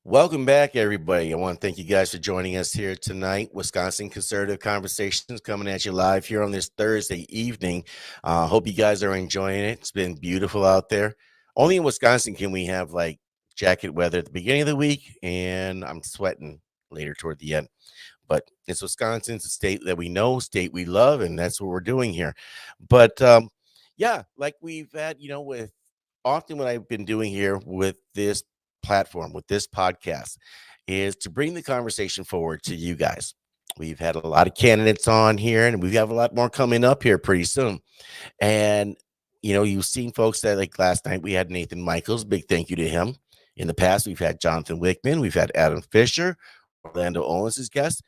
Welcome back, everybody. I want to thank you guys for joining us here tonight. Wisconsin Conservative Conversations coming at you live here on this Thursday evening. Hope you guys are enjoying it. It's been beautiful out there. Only in Wisconsin can we have like jacket weather at the beginning of the week, and I'm sweating later toward the end. But it's Wisconsin. It's a state that we know, state we love, and that's what we're doing here. But yeah, like we've had, with often what I've been doing here with this platform, with this podcast, is to bring the conversation forward to you guys. We've had a lot of candidates on here, and we have a lot more coming up here pretty soon. And you've seen folks that like last night we had Nathan Michaels. Big thank you to him. In the past, we've had Jonathan Wickman, we've had Adam Fisher, Orlando Owens as guests.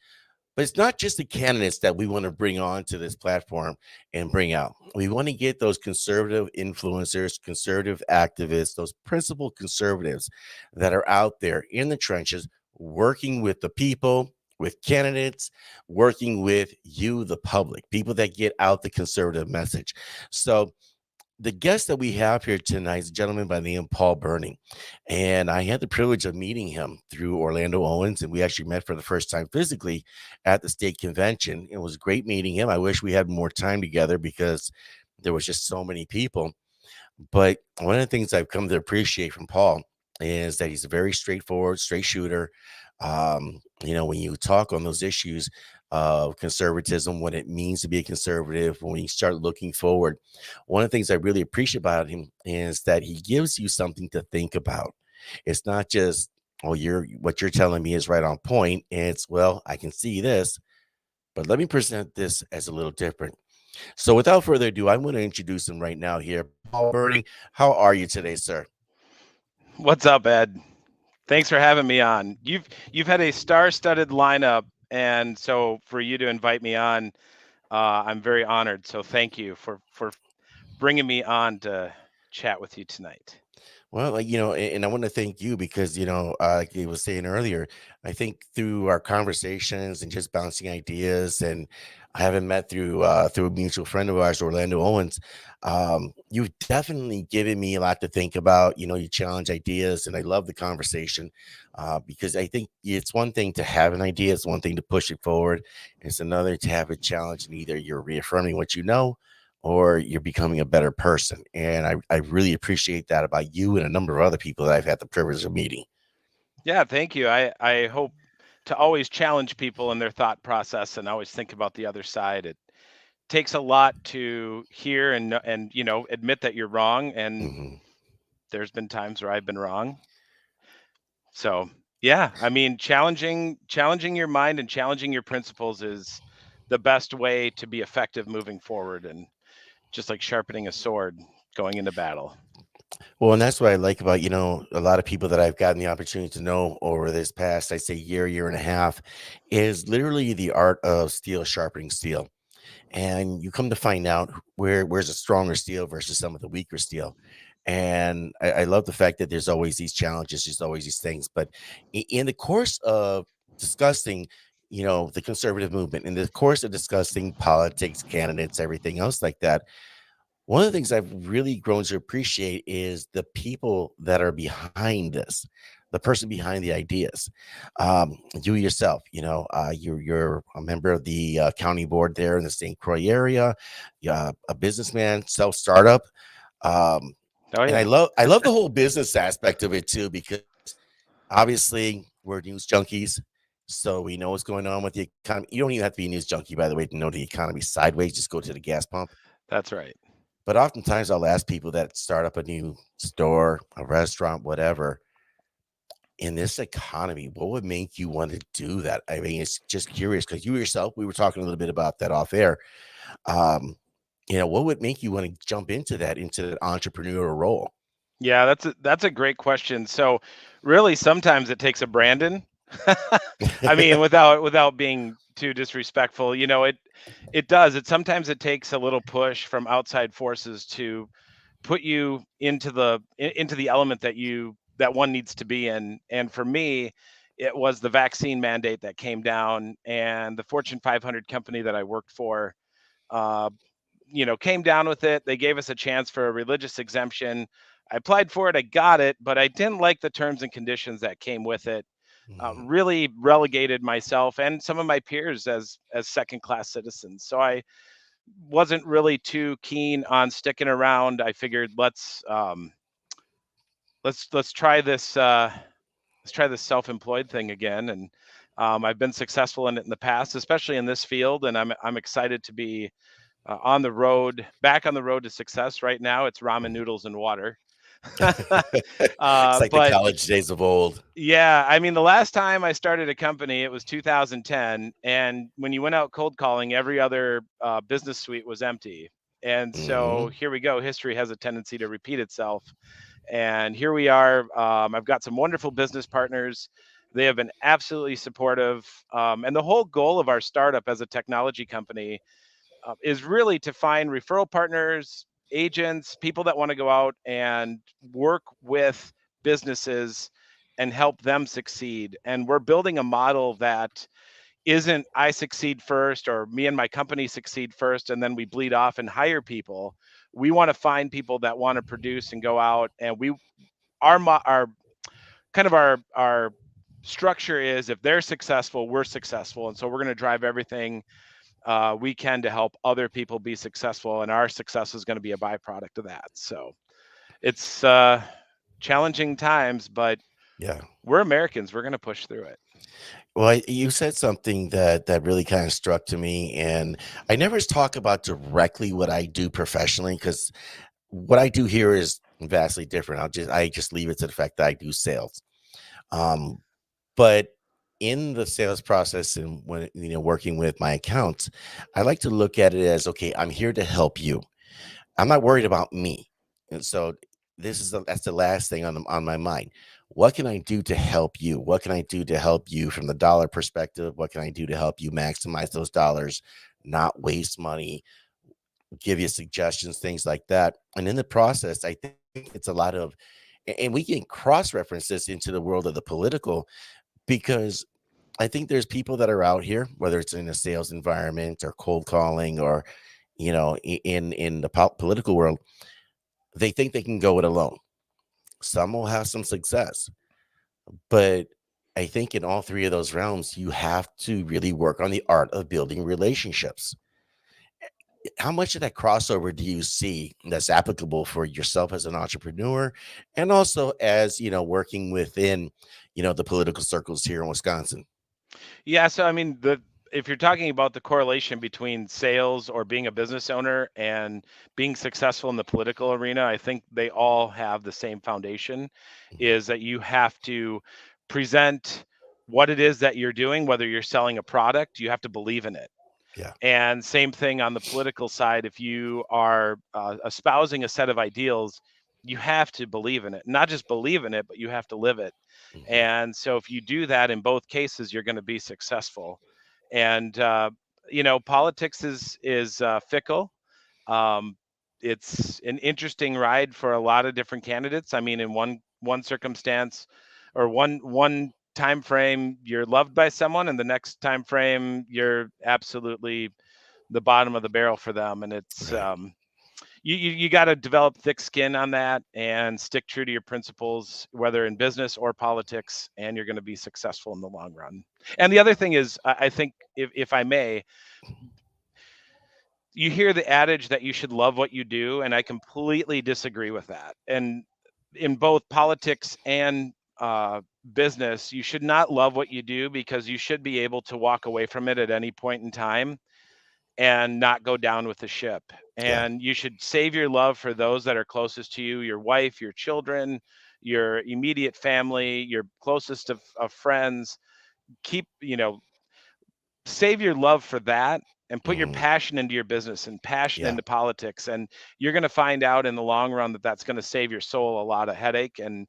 But it's not just the candidates that we want to bring on to this platform and bring out. We want to get those conservative influencers, conservative activists, those principled conservatives that are out there in the trenches, working with the people, with candidates, working with you, the public, people that get out the conservative message. So the guest that we have here tonight is a gentleman by the name of Paul Berning. And I had the privilege of meeting him through Orlando Owens, and we actually met for the first time physically at the state convention. It was great meeting him. I wish we had more time together because there was just so many people. But one of the things I've come to appreciate from Paul is that he's a very straightforward, straight shooter. When you talk on those issues of conservatism, what it means to be a conservative, when you start looking forward, one of the things I really appreciate about him is that he gives you something to think about. It's not just, oh, what you're telling me is right on point. It's, well, I can see this, but let me present this as a little different. So without further ado, I'm going to introduce him right now here. Paul Berning, how are you today, sir? What's up, Ed? Thanks for having me on. You've had a star-studded lineup, and so for you to invite me on, I'm very honored. So thank you for bringing me on to chat with you tonight. Well, and I want to thank you because, like I was saying earlier, I think through our conversations and just bouncing ideas, and I haven't met through a mutual friend of ours, Orlando Owens. You've definitely given me a lot to think about. You challenge ideas, and I love the conversation because I think it's one thing to have an idea, it's one thing to push it forward, it's another to have a challenge, and either you're reaffirming what you know or you're becoming a better person. And I really appreciate that about you and a number of other people that I've had the privilege of meeting. Yeah, thank you. I hope to always challenge people in their thought process and always think about the other side. It takes a lot to hear and admit that you're wrong, and Hmm. there's been times where I've been wrong. So, yeah, I mean, challenging your mind and challenging your principles is the best way to be effective moving forward, and just like sharpening a sword going into battle. Well, and that's what I like about, a lot of people that I've gotten the opportunity to know over this past, I'd say year and a half, is literally the art of steel sharpening steel. And you come to find out where's a stronger steel versus some of the weaker steel. And I love the fact that there's always these challenges, there's always these things. But in the course of discussing, the conservative movement, in the course of discussing politics, candidates, everything else like that, one of the things I've really grown to appreciate is the people that are behind this, the person behind the ideas. You yourself, you're a member of the county board there in the St. Croix area, a businessman, self startup, um, Oh and yeah, I love the whole business aspect of it too, because obviously we're news junkies. So we know what's going on with the economy. You don't even have to be a news junkie, by the way, to know the economy sideways. Just go to the gas pump. that's right. But oftentimes I'll ask people that start up a new store, a restaurant, whatever, in this economy, what would make you want to do that? I mean, it's just curious because you yourself, we were talking a little bit about that off air. Um, what would make you want to jump into that entrepreneurial role? Yeah, that's a great question. So, really, sometimes it takes a Brandon. I mean, without being too disrespectful, it does. Sometimes it takes a little push from outside forces to put you into the element that one needs to be in. And for me, it was the vaccine mandate that came down, and the Fortune 500 company that I worked for, uh, came down with it. They gave us a chance for a religious exemption, I applied for it, I got it, but I didn't like the terms and conditions that came with it. Mhm. Really relegated myself and some of my peers as second class citizens. So I wasn't really too keen on sticking around. I figured let's try this self-employed thing again, and I've been successful in it in the past, especially in this field, and I'm excited to be on the road, back on the road to success. Right now, it's ramen Mhm. noodles and water. It's like the But college days of old. yeah, I mean, the last time I started a company, it was 2010, and when you went out cold calling, every other business suite was empty. And so Mhm. here we go. History has a tendency to repeat itself. And here we are. I've got some wonderful business partners. They have been absolutely supportive. And the whole goal of our startup as a technology company is really to find referral partners, agents, people that want to go out and work with businesses and help them succeed. And we're building a model that isn't I succeed first or me and my company succeed first and then we bleed off and hire people. We want to find people that want to produce and go out, and we our kind of our structure is if they're successful, we're successful. And so we're going to drive everything we can to help other people be successful, and our success is going to be a byproduct of that. So it's challenging times, but Yeah. we're Americans. We're going to push through it. Well, you said something that really kind of struck to me, and I never talk about directly what I do professionally because what I do here is vastly different. I just leave it to the fact that I do sales. Um, but in the sales process and when working with my accounts, I like to look at it as okay, I'm here to help you. I'm not worried about me. And so that's the last thing on my mind. What can I do to help you? What can I do to help you from the dollar perspective? What can I do to help you maximize those dollars, not waste money, give you suggestions, things like that. And in the process, I think it's a lot of and we can cross reference this into the world of the political because I think there's people that are out here, whether it's in a sales environment or cold calling or in the political world, they think they can go it alone. Some will have some success, but I think in all three of those realms, you have to really work on the art of building relationships. How much of that crossover do you see that's applicable for yourself as an entrepreneur and also as, working within, the political circles here in Wisconsin? Yeah, so I mean, the if you're talking about the correlation between sales or being a business owner and being successful in the political arena, I think they all have the same foundation, Mhm. is that you have to present what it is that you're doing, whether you're selling a product, you have to believe in it. Yeah. And same thing on the political side, if you are espousing a set of ideals, you have to believe in it. Not just believe in it, but you have to live it. Mhm. And so if you do that in both cases, you're going to be successful. And politics is fickle. Um, it's an interesting ride for a lot of different candidates. I mean, in one circumstance or one time frame, you're loved by someone, and the next time frame, you're absolutely the bottom of the barrel for them. And it's Right. you got to develop thick skin on that and stick true to your principles, whether in business or politics, and you're going to be successful in the long run. And the other thing is, I think, if I may, you hear the adage that you should love what you do, and I completely disagree with that. And in both politics and business, you should not love what you do, because you should be able to walk away from it at any point in time and not go down with the ship. Yeah. And you should save your love for those that are closest to you, your wife, your children, your immediate family, your closest of friends. Keep, save your love for that and put your Mhm. passion into your business and passion Yeah. into politics. And you're going to find out in the long run that that's going to save your soul a lot of headache. And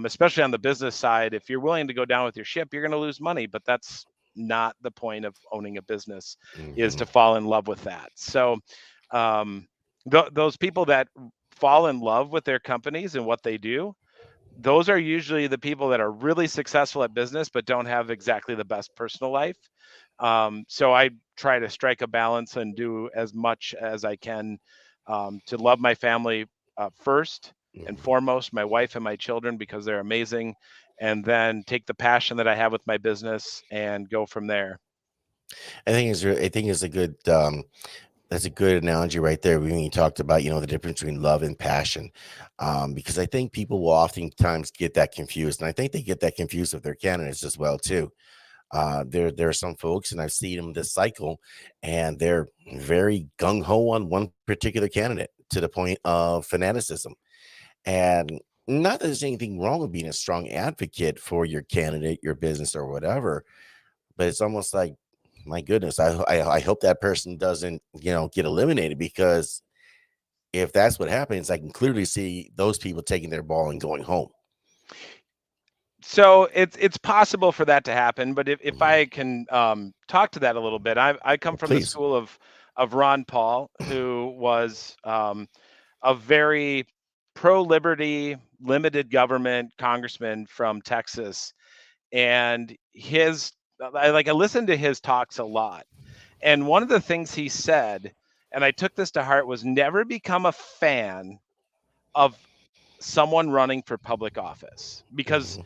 especially on the business side, if you're willing to go down with your ship, you're going to lose money, but that's not the point of owning a business, is Mhm. to fall in love with that. So um, those people that fall in love with their companies and what they do, those are usually the people that are really successful at business but don't have exactly the best personal life. So I try to strike a balance and do as much as I can to love my family first, and Mhm. foremost my wife and my children because they're amazing, and then take the passion that I have with my business and go from there. I think it's a good that's a good analogy right there when you talked about, the difference between love and passion. Because I think people will oftentimes get that confused. And I think they get that confused with their candidates as well, too. There are some folks, and I've seen them this cycle, and they're very gung ho on one particular candidate to the point of fanaticism. And not that there's anything wrong with being a strong advocate for your candidate, your business, or whatever, but it's almost like, my goodness, I hope that person doesn't, get eliminated, because if that's what happens, I can clearly see those people taking their ball and going home. So it's possible for that to happen, but if Mhm. I can talk to that a little bit, I come from the Please. school of Ron Paul, who was a very pro liberty, limited government congressman from Texas, and I listened to his talks a lot, and one of the things he said, and I took this to heart, was never become a fan of someone running for public office because Mhm.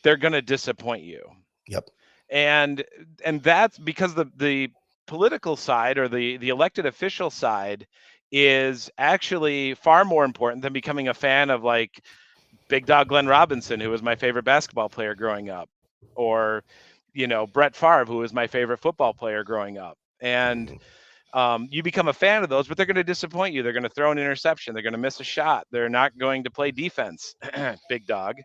they're going to disappoint you. Yep. and and that's because the political side, or the elected official side, is actually far more important than becoming a fan of, like, Big Dog Glenn Robinson, who was my favorite basketball player growing up, or Brett Favre, who was my favorite football player growing up. And Mhm. you become a fan of those, but they're going to disappoint you. They're going to throw an interception. They're going to miss a shot. They're not going to play defense. Big dog.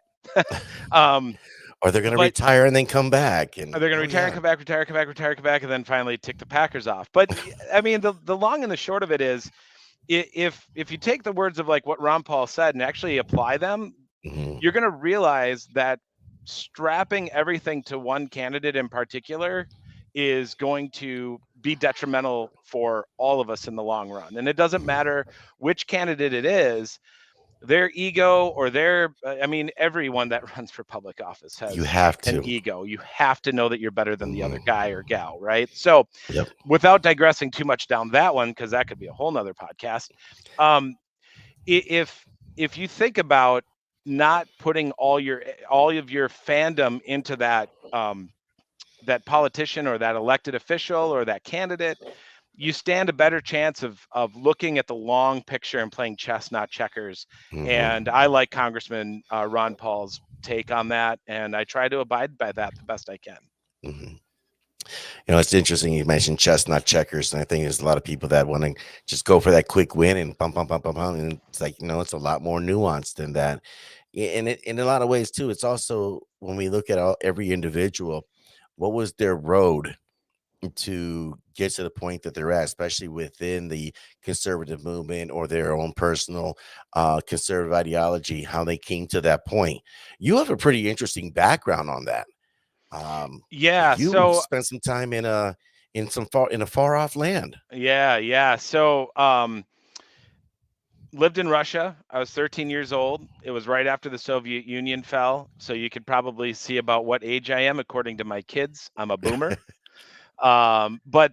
um, Or they're going to but retire and then come back. And they're going to oh retire and yeah. come back, retire, come back, retire, come back, and then finally tick the Packers off. But I mean, the long and the short of it is, if you take the words of, like, what Ron Paul said and actually apply them, Mhm. you're going to realize that strapping everything to one candidate in particular is going to be detrimental for all of us in the long run. And it doesn't Mhm. matter which candidate it is, their ego, or I mean, everyone that runs for public office You has have an to. ego. You have to know that you're better than the other Mhm. guy or gal, right? So, Yep. without digressing too much down that one, because that could be a whole nother podcast. um, if you think about not putting all of your fandom into that politician or that elected official or that candidate, you stand a better chance of looking at the long picture and playing chess, not checkers. And Mhm. I like Congressman Ron Paul's take on that, and I try to abide by that the best I can. Mhm. It's interesting you mentioned chess, not checkers, and I think there's a lot of people that want to just go for that quick win and pump, pump, pump, pump, pump, and it's like, it's a lot more nuanced than that. And it, in a lot of ways too, it's also, when we look at every individual, what was their road to get to the point that they're at, especially within the conservative movement or their own personal conservative ideology, how they came to that point. You have a pretty interesting background on that. Um, Yeah. you So spent some time in a far off land. yeah. So lived in Russia. I was 13 years old. It was right after the Soviet Union fell. So you could probably see about what age I am according to my kids. I'm a boomer. But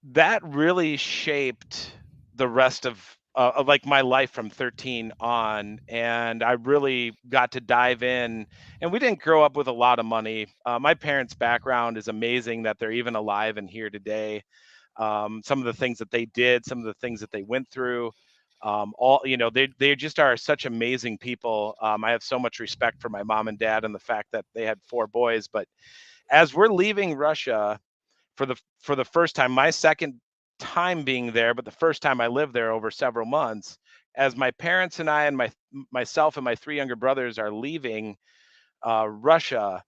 that really shaped the rest of like my life from 13 on, and I really got to dive in. And we didn't grow up with a lot of money. My parents' background is amazing that they're even alive and here today. Some of the things that they did, some of the things that they went through, all they just are such amazing people. I have so much respect for my mom and dad and the fact that they had four boys. But as we're leaving Russia for the first time, my second time being there, but the first time I lived there over several months, as my parents and I and myself and my three younger brothers are leaving Russia,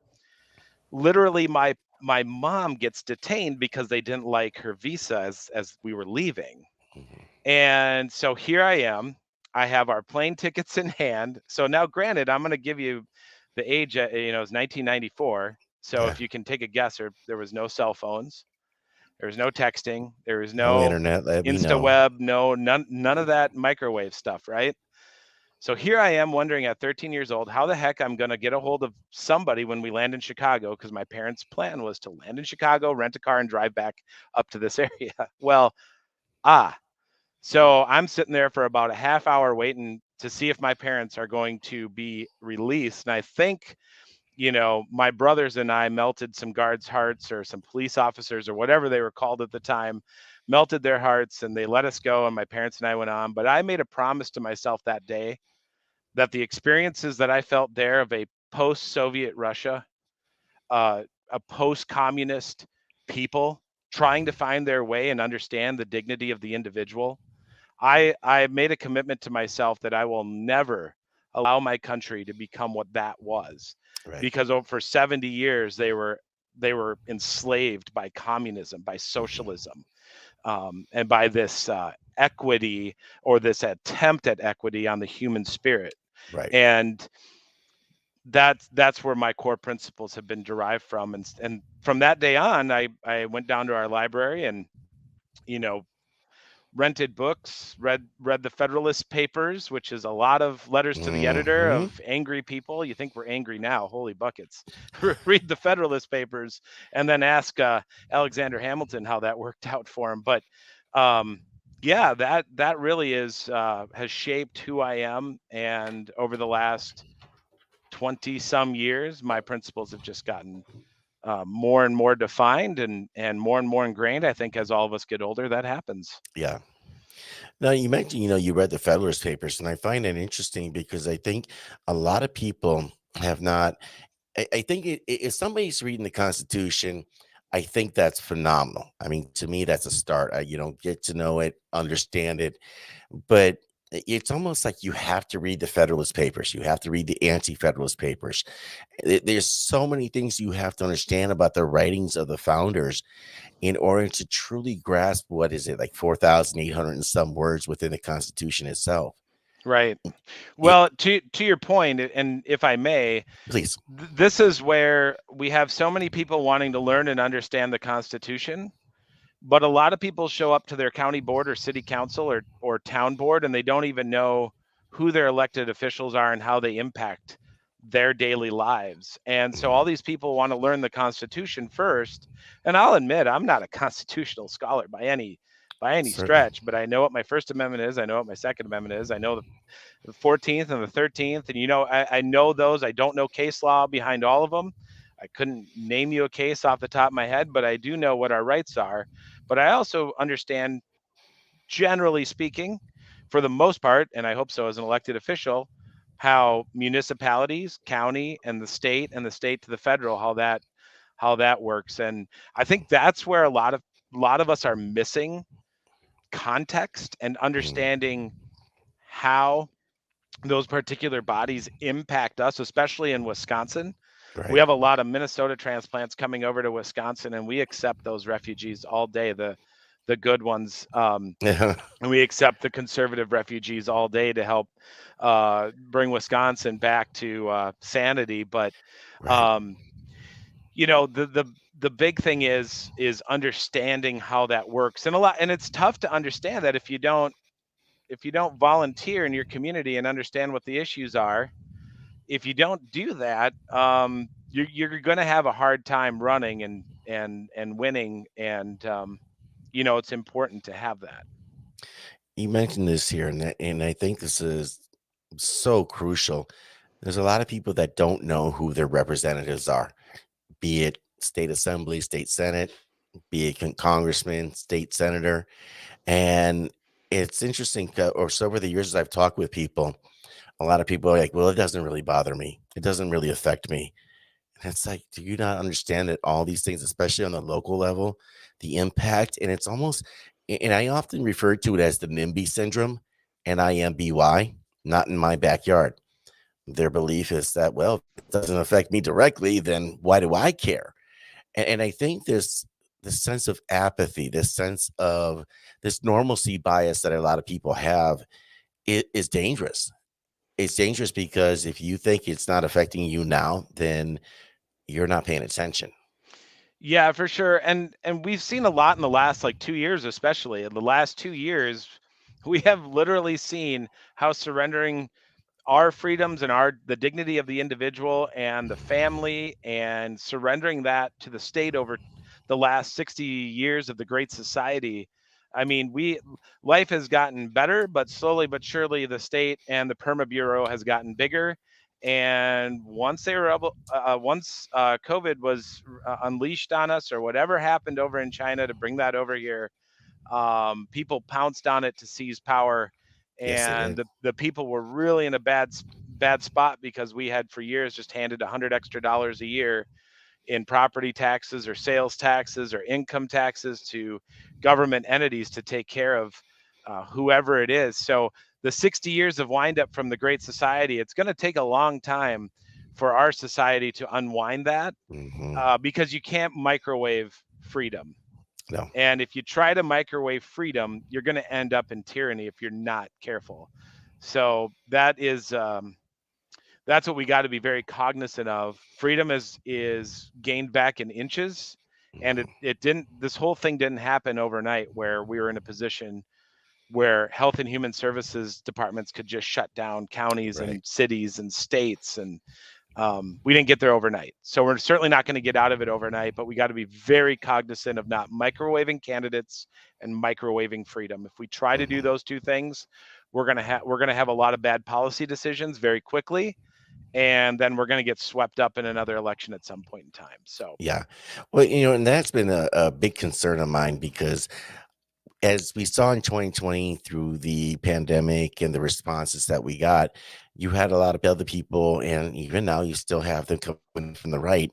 literally my mom gets detained because they didn't like her visa as we were leaving. Mhm. And so here I am. I have our plane tickets in hand. So now, granted, I'm going to give you the age. It's 1994. So Yeah. if you can take a guess, there was no cell phones, there was no texting, there was No no internet that we know. InstaWeb, none of that microwave stuff, right? So here I am wondering at 13 years old how the heck I'm going to get a hold of somebody when we land in Chicago, because my parents' plan was to land in Chicago, rent a car, and drive back up to this area. Well, ah, so I'm sitting there for about a half hour waiting to see if my parents are going to be released. And I think, my brothers and I melted some guards' hearts, or some police officers, or whatever they were called at the time, melted their hearts, and they let us go. And my parents and I went on. But I made a promise to myself that day that the experiences that I felt there of a post Soviet Russia, a post communist people trying to find their way and understand the dignity of the individual, I made a commitment to myself that I will never allow my country to become what that was, Right. because for 70 years they were enslaved by communism, by Mhm. socialism, and by this equity, or this attempt at equity on the human spirit. Right. And that's where my core principles have been derived from. And from that day on, I went down to our library and, you know rented books, read the Federalist Papers, which is a lot of letters to the editor Hmm. of angry people. You think we're angry now? Holy buckets! Read the Federalist Papers, and then ask Alexander Hamilton how that worked out for him. But um, yeah, that really has shaped who I am, and over the last 20 some years, my principles have just gotten more and more defined, and more ingrained. I think as all of us get older, that happens. Yeah. Now you mentioned, you read the Federalist Papers, and I find that interesting because I think a lot of people have not. I think if somebody's reading the Constitution, I think that's phenomenal. I mean, to me, that's a start. Get to know it, understand it, but it's almost like you have to read the Federalist Papers. You have to read the Anti-Federalist Papers. There's so many things you have to understand about the writings of the founders in order to truly grasp what is it, like 4,800 and some words within the Constitution itself. Right. It, Well, to your point, and if I may, please. this is where we have so many people wanting to learn and understand the Constitution, but a lot of people show up to their county board or city council or town board, and they don't even know who their elected officials are and how they impact their daily lives. And so Mhm. all these people want to learn the Constitution first. And I'll admit, I'm not a constitutional scholar by any Certainly. stretch, but I know what my First Amendment is. I know what my Second Amendment is. I know the 14th and the 13th. And, I know those. I don't know case law behind all of them. I couldn't name you a case off the top of my head, but I do know what our rights are. But I also understand, generally speaking, for the most part, and I hope so as an elected official, how municipalities, county, and the state to the federal, how that works. And I think that's where a lot of us are missing context and Mhm. understanding how those particular bodies impact us, especially in Wisconsin. We Right. have a lot of Minnesota transplants coming over to Wisconsin, and we accept those refugees all day, the good ones, and we accept the conservative refugees all day to help bring Wisconsin back to sanity. But Right. um, the big thing is understanding how that works, and it's tough to understand that if you don't volunteer in your community and understand what the issues are. If you don't do that, you're going to have a hard time running and winning. And it's important to have that. You mentioned this here, and I think this is so crucial. There's a lot of people that don't know who their representatives are, be it state assembly, state senate, be it congressman, state senator. And it's interesting, or so over the years as I've talked with people, a lot of people are like, well, it doesn't really bother me. It doesn't really affect me. And it's like, do you not understand that all these things, especially on the local level, the impact, and it's almost, and I often refer to it as the NIMBY syndrome, NIMBY, not in my backyard. Their belief is that, well, if it doesn't affect me directly, then why do I care? And I think this sense of apathy, this sense of this normalcy bias that a lot of people have is dangerous. It's dangerous because if you think it's not affecting you now, then you're not paying attention. Yeah, for sure. And we've seen a lot in the last, like, 2 years, especially in the last 2 years. We have literally seen how surrendering our freedoms and the dignity of the individual and the family, and surrendering that to the state over the last 60 years of the Great Society, I mean, life has gotten better, but slowly but surely the state and the perma bureau has gotten bigger. And once they were able, once COVID was unleashed on us, or whatever happened over in China to bring that over here, people pounced on it to seize power, Yes, they and did. the people were really in a bad spot, because we had for years just handed $100 extra a year in property taxes or sales taxes or income taxes to government entities to take care of whoever it is. So the 60 years of windup from the Great Society, it's going to take a long time for our society to unwind that, Hmm. because you can't microwave freedom. No. And if you try to microwave freedom, you're going to end up in tyranny if you're not careful. So that's what we got to be very cognizant of. Freedom is gained back in inches, and Hmm. it didn't. This whole thing didn't happen overnight, where we were in a position where health and human services departments could just shut down counties Right. and cities and states, and we didn't get there overnight. So we're certainly not going to get out of it overnight, but we got to be very cognizant of not microwaving candidates and microwaving freedom. If we try to do Hmm. those two things, we're going to have a lot of bad policy decisions very quickly, and then we're going to get swept up in another election at some point in time. So, Yeah. Well, and that's been a big concern of mine because as we saw in 2020 through the pandemic and the responses that we got, you had a lot of other people, and even now you still have them coming from the right,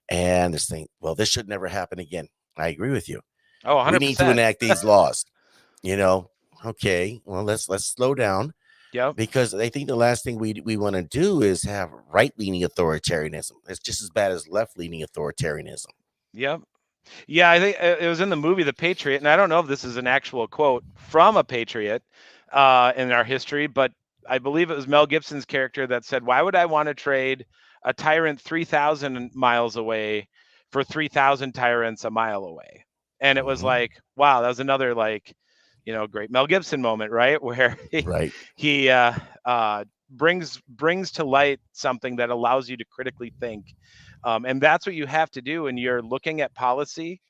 and they're saying, well, this should never happen again. I agree with you. oh, We need to 100%. enact these laws. You know, okay, well, let's slow down Yep. because I think the last thing we want to do is have right leaning authoritarianism. It's just as bad as left leaning authoritarianism. Yep. Yeah, I think it was in the movie The Patriot, and I don't know if this is an actual quote from a patriot in our history, but I believe it was Mel Gibson's character that said, "Why would I want to trade a tyrant 3,000 miles away for 3,000 tyrants a mile away?" And it was Hmm. like, wow, that was another, like, great Mel Gibson moment, right? Where Right. he uh, brings to light something that allows you to critically think, and that's what you have to do when you're looking at policy,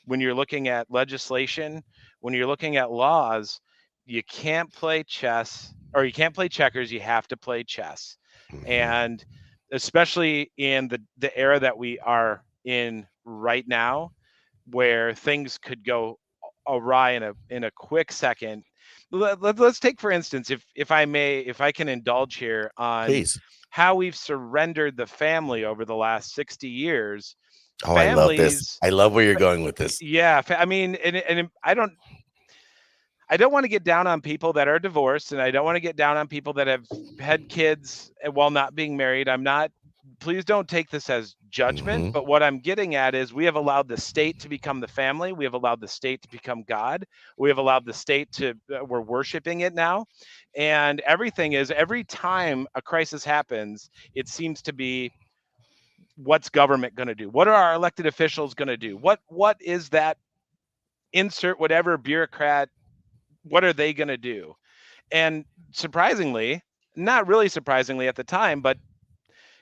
when you're looking at legislation, when you're looking at laws. You can't play chess, or you can't play checkers. You have to play chess, Hmm. and especially in the era that we are in right now, where things could go awry in a quick second. Let's take, for instance, if I may, if I can indulge here on Please. how we've surrendered the family over the last 60 years. Oh, I love this. Families, I love where you're going with this. yeah, I mean, and I don't want to get down on people that are divorced, and I don't want to get down on people that have had kids while not being married. I'm not, please don't take this as judgment, Hmm. but what I'm getting at is we have allowed the state to become the family. We have allowed the state to become God. We have allowed the state to, we're worshiping it now. And every time a crisis happens, it seems to be, what's government going to do? What are our elected officials going to do? What is that, insert whatever bureaucrat, what are they going to do? And surprisingly, not really surprisingly at the time, but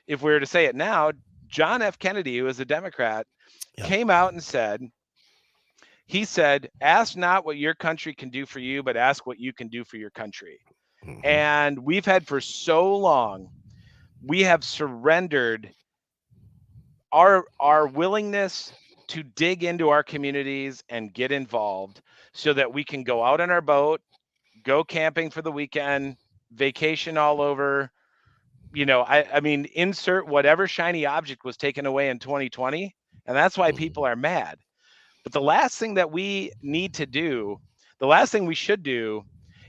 if we were to say it now, John F. Kennedy, who was a Democrat, Yeah. came out and he said, ask not what your country can do for you, but ask what you can do for your country. Hmm. And we've had for so long, we have surrendered our willingness to dig into our communities and get involved, so that we can go out on our boat, go camping for the weekend, vacation all over. I mean, insert whatever shiny object was taken away in 2020, and that's why Hmm. people are mad. But the last thing that we need to do, the last thing we should do,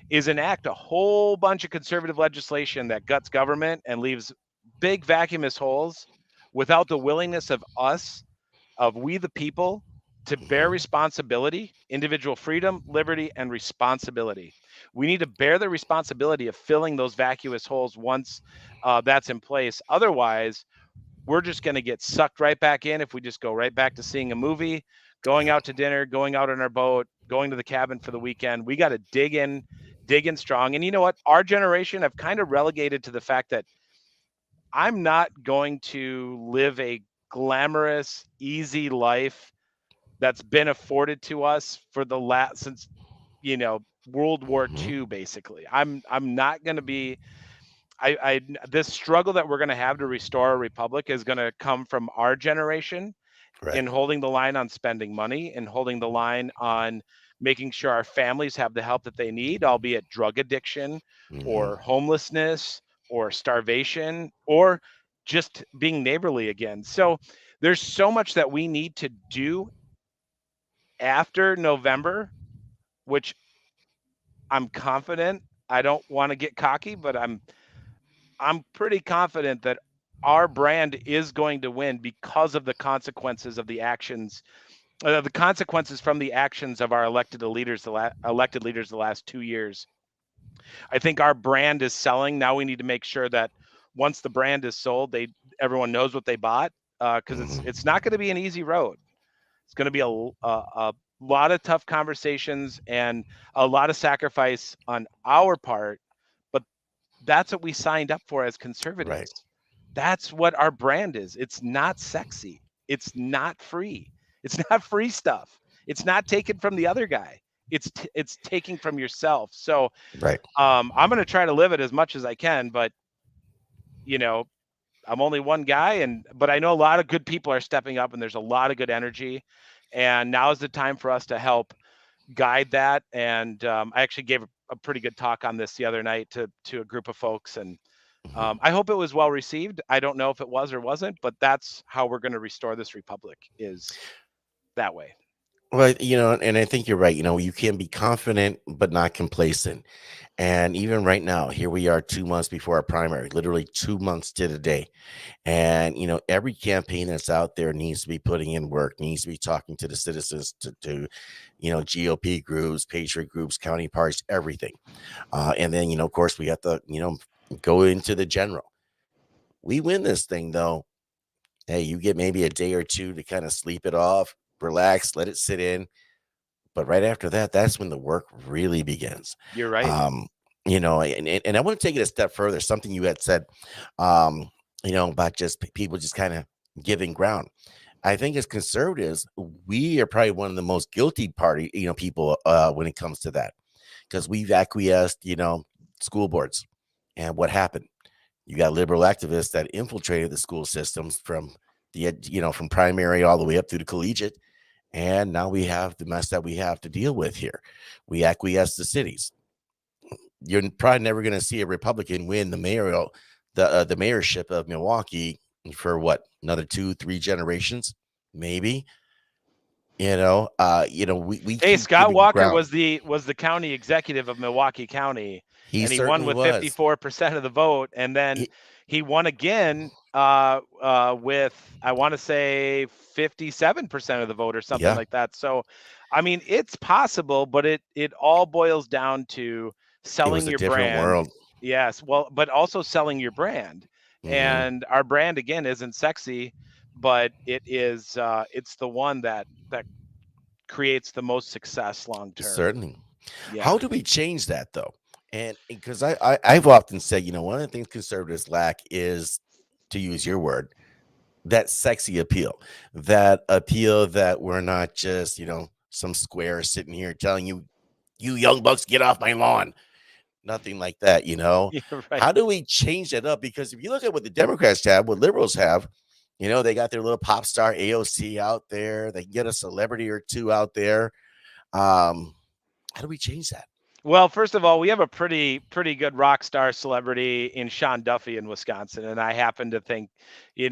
is enact a whole bunch of conservative legislation that guts government and leaves big vacuumous holes, without the willingness of we the people, to bear Hmm. responsibility, individual freedom, liberty, and responsibility. We need to bear the responsibility of filling those vacuous holes once that's in place. Otherwise, we're just going to get sucked right back in if we just go right back to seeing a movie, going Yeah. out to dinner, going out on our boat, going to the cabin for the weekend. We got to dig in strong. And you know what? Our generation have kind of relegated to the fact that I'm not going to live a glamorous, easy life that's been afforded to us for the last since World War Hmm. II, basically. I'm not going to be. I This struggle that we're going to have to restore a republic is going to come from our generation Right. in holding the line on spending money and holding the line on making sure our families have the help that they need, albeit drug addiction Hmm. or homelessness or starvation or just being neighborly again. So there's so much that we need to do after November, which I'm confident. I don't want to get cocky, but I'm pretty confident that our brand is going to win because of the consequences of the consequences from the actions of our elected leaders the last 2 years. I think our brand is selling. Now we need to make sure that once the brand is sold, everyone knows what they bought, because it's Hmm. not going to be an easy road. It's going to be a lot of tough conversations and a lot of sacrifice on our part, but that's what we signed up for as Right. conservatives. That's what our brand is. It's not sexy. It's not free. It's not free stuff. It's not taken from the other guy. It's taking from yourself. So Right. I'm going to try to live it as much as I can, but you know, I'm only one guy, but I know a lot of good people are stepping up, and there's a lot of good energy, and now is the time for us to help guide that. And I actually gave a pretty good talk on this the other night to a group of folks, and Hmm. I hope it was well received. I don't know if it was or wasn't, but that's how we're going to restore this republic, is that way. Well, and I think you're right. You can be confident but not complacent. And even right now, here we are 2 months before our primary, literally 2 months to the day. And every campaign that's out there needs to be putting in work, needs to be talking to the citizens, to GOP groups, patriot groups, county parties, everything. And then of course, we have to go into the general. We win this thing though. Hey, you get maybe a day or two to kind of sleep it off, relax, let it sit in. But right after that, that's when the work really begins. You're right. Um, and I want to take it a step further. Something you had said, um, about just people just kind of giving ground. I think as conservatives, we are probably one of the most guilty people when it comes to that, because we've acquiesced, school boards. And what happened? You got liberal activists that infiltrated the school systems from from primary all the way up through the collegiate. And now we have the mess that we have to deal with here. We acquiesce the cities. You're probably never going to see a Republican win the mayorship of Milwaukee for what, another 2, 3 generations, maybe. We Hey, keep Scott giving Walker ground. was the county executive of Milwaukee County, He and he won certainly with was. 54% of the vote, and then He, he won again with, I want to say, 57% of the vote or something yeah, like that. So, I mean, it's possible, but it all boils down to it selling was a your different brand. world. Yes, well, but also selling your brand, Hmm. and our brand again isn't sexy, but it's the one that creates the most success long term. Certainly. How Yeah. do we change that though? And because I've often said, one of the things conservatives lack is, to use your word, that sexy appeal, that appeal that we're not just, some square sitting here telling you, you young bucks, get off my lawn. Nothing like that. You're right. How do we change that up? Because if you look at what the Democrats have, what liberals have, they got their little pop star AOC out there. They can get a celebrity or two out there. Um, how do we change that? Well, first of all, we have a pretty good rock star celebrity in Sean Duffy in Wisconsin, and I happen to think, we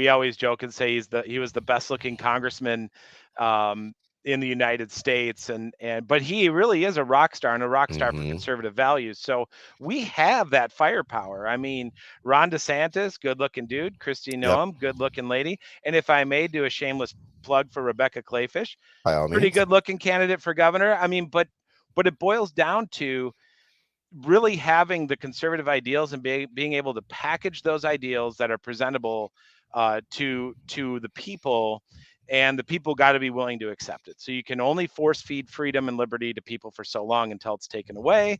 always joke and say he was the best looking congressman um, in the United States, and but he really is a rock star, and a rock star for Hmm. conservative values. So we have that firepower. I mean, Ron DeSantis, good looking dude. Christy Yep. Noem, good looking lady. And if I may do a shameless plug for Rebecca Clayfish, By all pretty means. good looking candidate for governor. I mean, but it boils down to really having the conservative ideals and being able to package those ideals that are presentable to the people, and the people got to be willing to accept it. So you can only force feed freedom and liberty to people for so long until it's taken away,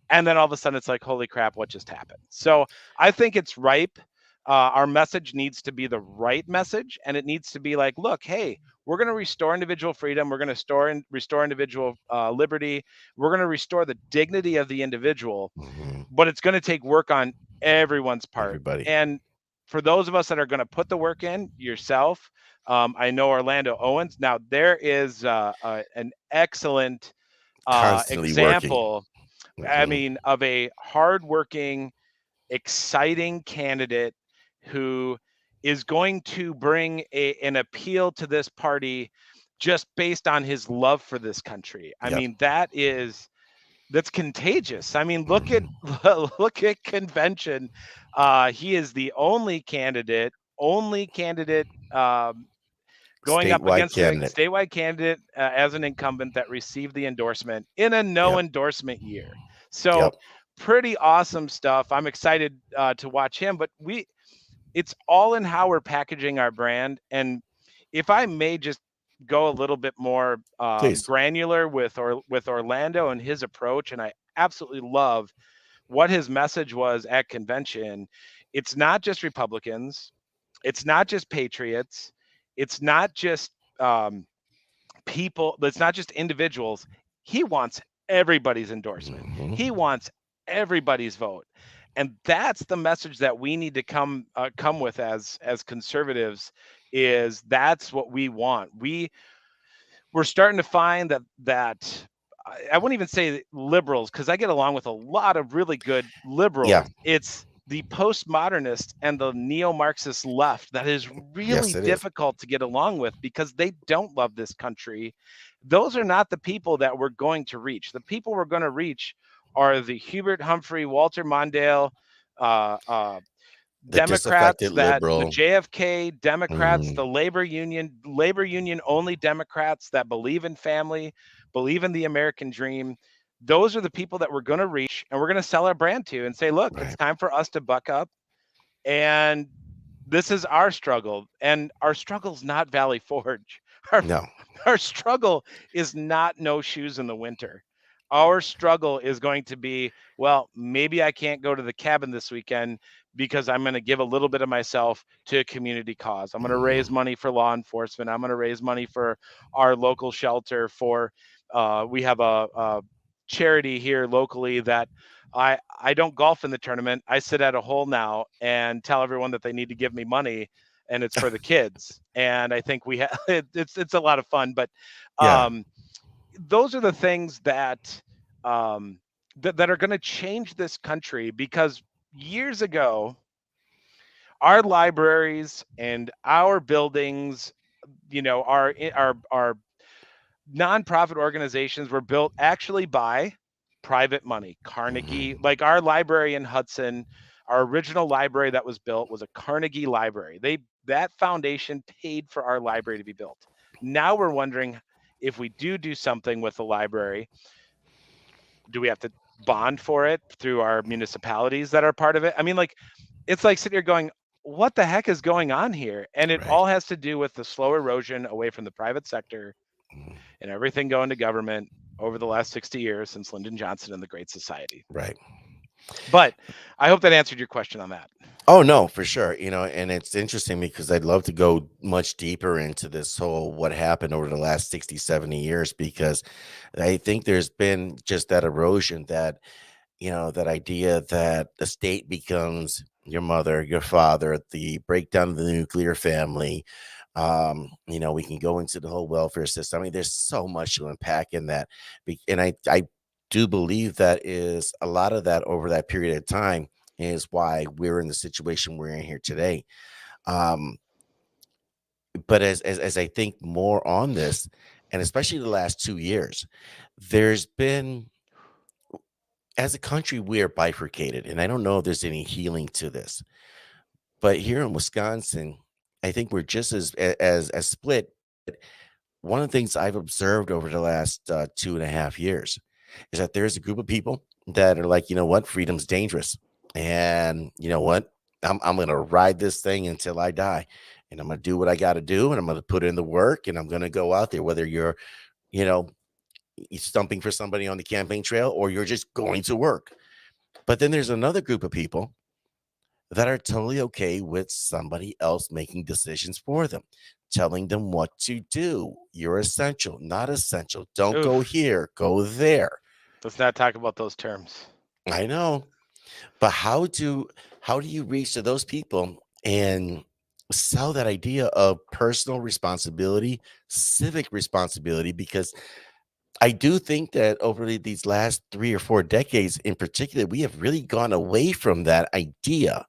and then all of a sudden it's like, holy crap, what just happened? So I think it's ripe. Our message needs to be the right message, and it needs to be like, look, hey, we're going to restore individual freedom. We're going to restore individual liberty. We're going to restore the dignity of the individual, Mhm. but it's going to take work on everyone's part. Everybody. And for those of us that are going to put the work in, yourself, I know Orlando Owens. Now there is an excellent Constantly working. example. I Mhm. mean, of a hardworking, exciting candidate who is going to bring an appeal to this party just based on his love for this country. I Yep. mean, that's contagious. I mean, look at Mhm. look at convention. He is the only candidate going up Statewide against a candidate. statewide candidate as an incumbent that received the endorsement in a no Yep. endorsement year. So Yep. pretty awesome stuff. I'm excited to watch him, but it's all in how we're packaging our brand. And if I may just go a little bit more Please. granular with Orlando and his approach, and I absolutely love what his message was at convention. It's not just Republicans, it's not just patriots, it's not just um, people, it's not just individuals. He wants everybody's endorsement. Mhm. He wants everybody's vote. And that's the message that we need to come with as conservatives, is that's what we want. We're starting to find that I wouldn't even say liberals, because I get along with a lot of really good Yeah. liberals. It's the postmodernists and the neo-Marxist left that is really Yes, it is. difficult to get along with because they don't love this country. Those are not the people that we're going to reach. The people we're going to reach are the Hubert Humphrey, Walter Mondale, uh, uh, The Democrats, disaffected that the liberal. JFK Democrats, Mhm. the labor union only Democrats that believe in family, believe in the American dream. Those are the people that we're going to reach, and we're going to sell our brand to and say, look, it's Right. time for us to buck up. And this is our struggle. And our struggle's not Valley Forge. Our No. our struggle is not no shoes in the winter. Our struggle is going to be, well, maybe I can't go to the cabin this weekend because I'm going to give a little bit of myself to a community cause. I'm going to raise Mhm. money for law enforcement. I'm going to raise money for our local shelter. For we have a charity here locally that I don't golf in the tournament. I sit at a hole now and tell everyone that they need to give me money, and it's for the kids. And I think we have it's a lot of fun. But Yeah. um, those are the things um, that are going to change this country, because years ago, our libraries and our buildings, our nonprofit organizations were built actually by private money. Carnegie, Mhm. like our library in Hudson, our original library that was built was a Carnegie library. That foundation paid for our library to be built. Now we're wondering, if we do something with the library, do we have to bond for it through our municipalities that are part of it? I mean, like, it's like sitting here going, what the heck is going on here? And it Right. all has to do with the slow erosion away from the private sector Mhm. and everything going to government over the last 60 years since Lyndon Johnson and the Great Society. Right. But I hope that answered your question on that. Oh no, for sure. And it's interesting because I'd love to go much deeper into this whole what happened over the last 60, 70 years, because I think there's been just that erosion, that idea that the state becomes your mother, your father, the breakdown of the nuclear family. We can go into the whole welfare system. I mean, there's so much to unpack in that. And I do believe that is a lot of that over that period of time is why we're in the situation we're in here today. Um, but as I think more on this, and especially the last 2 years, there's been, as a country, we are bifurcated, and I don't know if there's any healing to this. But here in Wisconsin, I think we're just as split. One of the things I've observed over the last 2.5 years is that there's a group of people that are like, you know what, freedom's dangerous, and you know what, I'm gonna ride this thing until I die, and I'm gonna do what I got to do, and I'm gonna put in the work, and I'm gonna go out there, whether you're, you know, stumping for somebody on the campaign trail or you're just going to work. But then there's another group of people that are totally okay with somebody else making decisions for them, telling them what to do. You're essential, not essential. Don't go Oof. here, go there. Let's not talk about those terms. I know, but how do you reach to those people and sell that idea of personal responsibility, civic responsibility? Because I do think that over these last 3 or 4 decades in particular, we have really gone away from that idea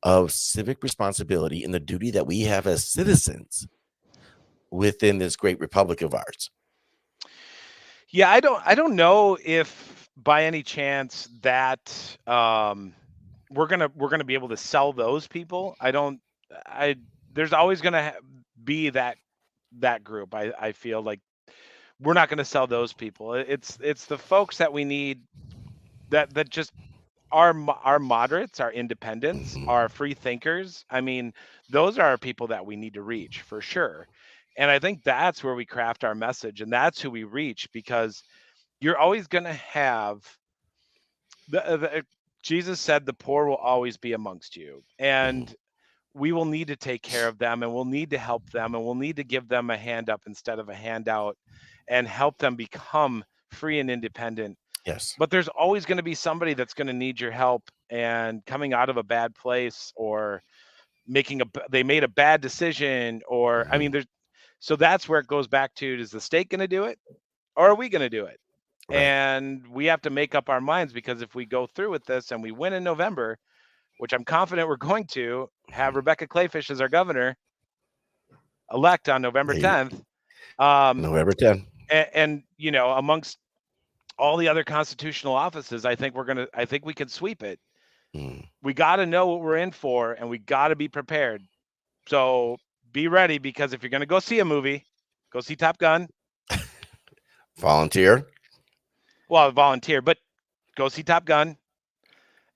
of civic responsibility and the duty that we have as citizens within this great republic of ours. Yeah, I don't know if by any chance that we're gonna be able to sell those people. I don't. I There's always gonna be that group. I feel like we're not gonna sell those people. It's the folks that we need, that just our moderates, our independents, Mhm. our free thinkers. I mean, those are our people that we need to reach for sure. And I think that's where we craft our message, and that's who we reach, because you're always going to have the Jesus said the poor will always be amongst you, Mhm. and we will need to take care of them, and we'll need to help them, and we'll need to give them a hand up instead of a handout, and help them become free and independent. Yes. But there's always going to be somebody that's going to need your help, and coming out of a bad place, or they made a bad decision, or I mean Mhm. there's so that's where it goes back to, is the state going to do it, or are we going to do it? Right. And we have to make up our minds, because if we go through with this and we win in November, which I'm confident we're going to have Mhm. Rebecca Clayfish as our governor elect on November Hey, 10th. Um, November 10th. and amongst all the other constitutional offices, I think we can sweep it. Mm. We got to know what we're in for, and we got to be prepared. So be ready, because if you're going to go see a movie, go see Top Gun. Volunteer. Well, volunteer, but go see Top Gun,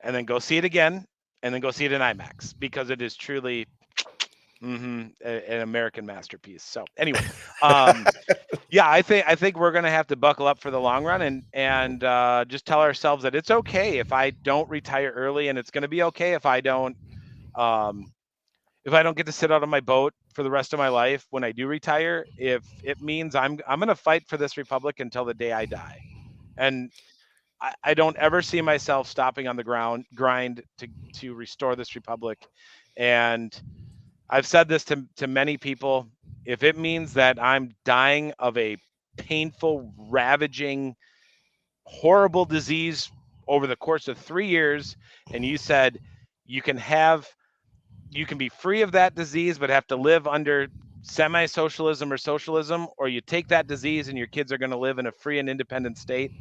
and then go see it again, and then go see it in IMAX, because it is truly an American masterpiece. So anyway, um, yeah, I think we're gonna have to buckle up for the long run, and just tell ourselves that it's okay if I don't retire early, and it's gonna be okay um, if I don't get to sit out on my boat for the rest of my life when I do retire. If it means I'm gonna fight for this republic until the day I die, and I don't ever see myself stopping on the grind to restore this republic. And I've said this to many people. If it means that I'm dying of a painful, ravaging, horrible disease over the course of 3 years, and you said you can have you can be free of that disease but have to live under semi-socialism or socialism, or you take that disease and your kids are going to live in a free and independent state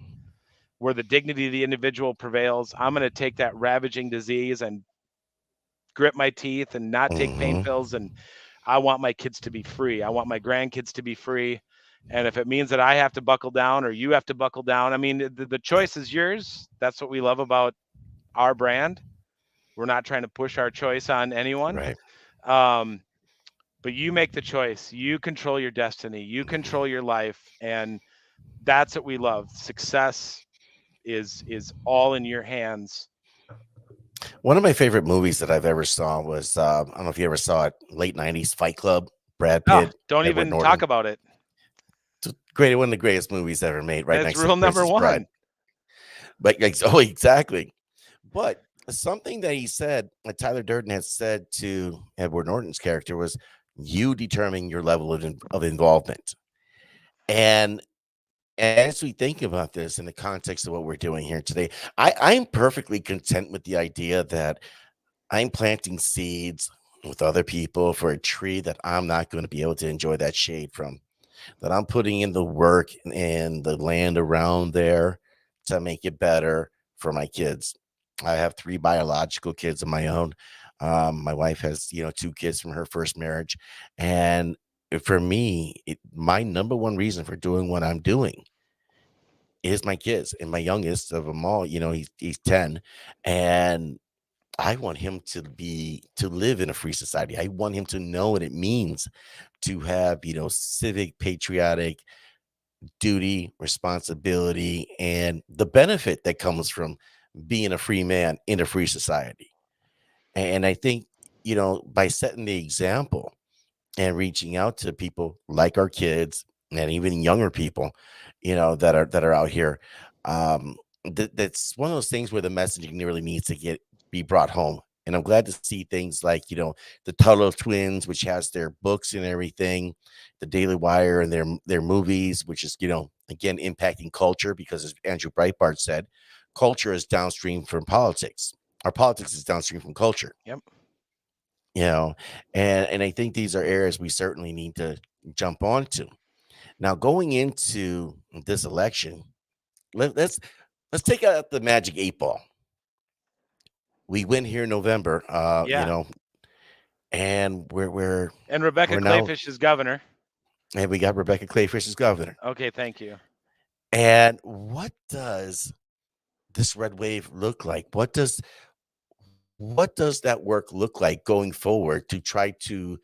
where the dignity of the individual prevails, I'm going to take that ravaging disease and grit my teeth and not take pain Mhm. pills. And I want my kids to be free. I want my grandkids to be free. And if it means that I have to buckle down or you have to buckle down, I mean, the choice is yours. That's what we love about our brand. We're not trying to push our choice on anyone. Right. Um, but you make the choice. You control your destiny. You Mhm. control your life. And that's what we love. Success is all in your hands. One of my favorite movies that I've ever saw was, I don't know if you ever saw it, late 90s Fight Club, Brad Oh, Pitt, don't Edward even talk Norton. about it. It's great, one of the greatest movies ever made, right That's next to rule number Princess Bride. one. But oh, exactly. But something that he said, that Tyler Durden has said to Edward Norton's character was, "You determine your level of involvement." And as we think about this in the context of what we're doing here today, I'm perfectly content with the idea that I'm planting seeds with other people for a tree that I'm not going to be able to enjoy that shade from, that I'm putting in the work and the land around there to make it better for my kids. I have 3 biological kids of my own. My wife has, 2 kids from her first marriage. And for me, my number one reason for doing what I'm doing is my kids, and my youngest of them all, he's 10. And I want him to live in a free society. I want him to know what it means to have, civic, patriotic duty, responsibility, and the benefit that comes from being a free man in a free society. And I think, by setting the example and reaching out to people like our kids and even younger people, that are out here, um, that's one of those things where the messaging really needs to be brought home. And I'm glad to see things like, the Tuttle Twins, which has their books and everything, the Daily Wire and their movies, which is, again, impacting culture because, as Andrew Breitbart said, culture is downstream from politics. Our politics is downstream from culture. Yep. You know, and I think these are areas we certainly need to jump onto. Now, going into this election, let's take out the magic 8 ball. We win here in November, Yeah. and And Rebecca we're now, Clayfish is governor. and we got Rebecca Clayfish as governor. Okay, thank you. And what does this red wave look like? What does that work look like going forward to try to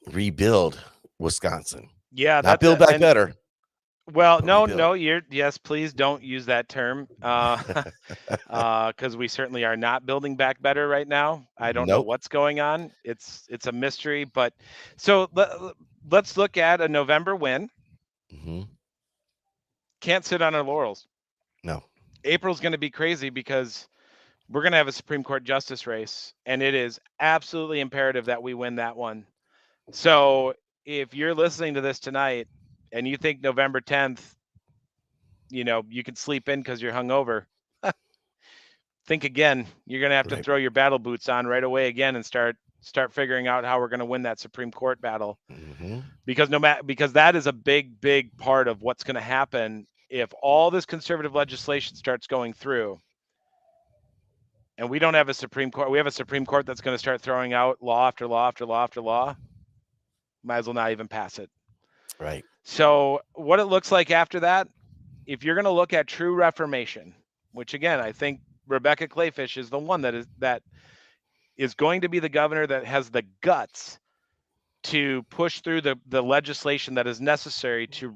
rebuild Wisconsin? Yeah, Not that's build a back and better, well, but no, rebuild. no, you're yes, please don't use that term. Because we certainly are not building back better right now. I don't know Nope. what's going on. It's a mystery, but so let's look at a November win. Mhm. Can't sit on our laurels. No. April's going to be crazy because we're going to have a Supreme Court justice race, and it is absolutely imperative that we win that one. So if you're listening to this tonight and you think November 10th, you can sleep in because you're hungover, think again. You're going to have to Right. throw your battle boots on right away again and start figuring out how we're going to win that Supreme Court battle, Mhm. because because that is a big part of what's going to happen if all this conservative legislation starts going through. And we don't have a Supreme Court. We have a Supreme Court that's going to start throwing out law after law after law after law. Might as well not even pass it. Right. So what it looks like after that, if you're going to look at true reformation, which again I think Rebecca Clayfish is the one that is going to be the governor that has the guts to push through the legislation that is necessary to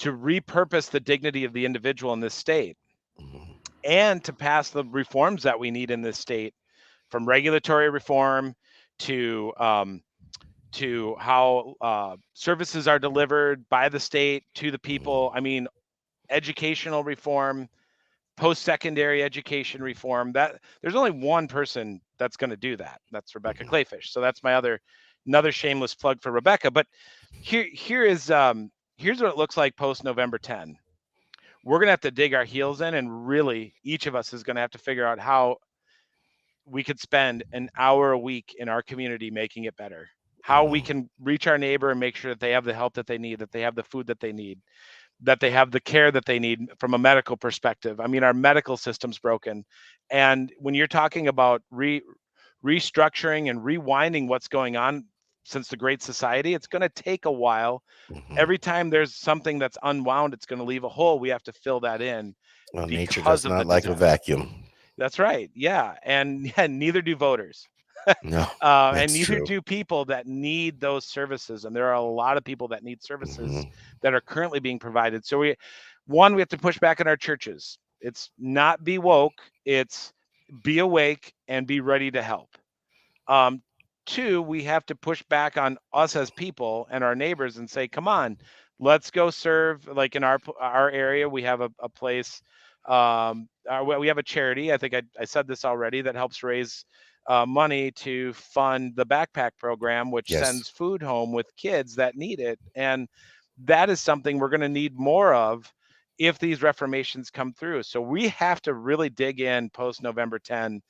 repurpose the dignity of the individual in this state, Mhm. and to pass the reforms that we need in this state, from regulatory reform to how services are delivered by the state to the Mhm. people. I mean, educational reform, post-secondary education reform. That there's only one person that's going to do that. That's Rebecca Mhm. Clayfish. So that's another shameless plug for Rebecca. But here's what it looks like post November 10. We're going to have to dig our heels in, and really each of us is going to have to figure out how we could spend an hour a week in our community making it better. How we Mhm. can reach our neighbor and make sure that they have the help that they need, that they have the food that they need, that they have the care that they need from a medical perspective. I mean, our medical system's broken. And when you're talking about restructuring and rewinding what's going on since the Great Society, it's going to take a while. Mhm. Every time there's something that's unwound, it's going to leave a hole. We have to fill that in Well, nature because does of the not like a disaster. vacuum. That's right. Yeah. And yeah, neither do voters. No, And that's neither true. do people that need those services. And there are a lot of people that need services Mhm. that are currently being provided. So we have to push back in our churches. It's not be woke, it's be awake and be ready to help. Um, Two, we have to push back on us as people and our neighbors and say, come on, let's go serve. Like in our area, we have a place. We have a charity. I think I said this already, that helps raise money to fund the backpack program, which Yes. sends food home with kids that need it. And that is something we're going to need more of if these reformations come through. So we have to really dig in post November 10,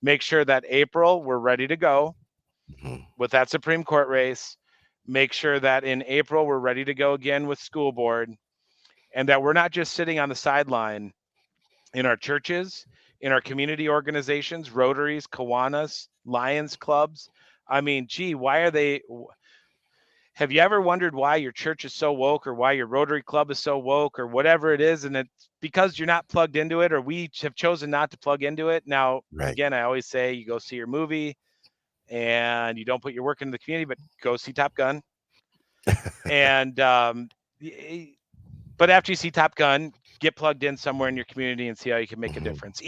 make sure that April we're ready to go Mhm. with that Supreme Court race, make sure that in April we're ready to go again with school board, and that we're not just sitting on the sideline in our churches, in our community organizations, Rotaries, Kiwanis, Lions clubs. I mean, gee, why are they? Have you ever wondered why your church is so woke, or why your Rotary Club is so woke, or whatever it is? And it's because you're not plugged into it, or we have chosen not to plug into it. Now, Right. again, I always say you go see your movie and you don't put your work into the community, but go see Top Gun. And but after you see Top Gun, get plugged in somewhere in your community and see how you can make a Mhm. difference.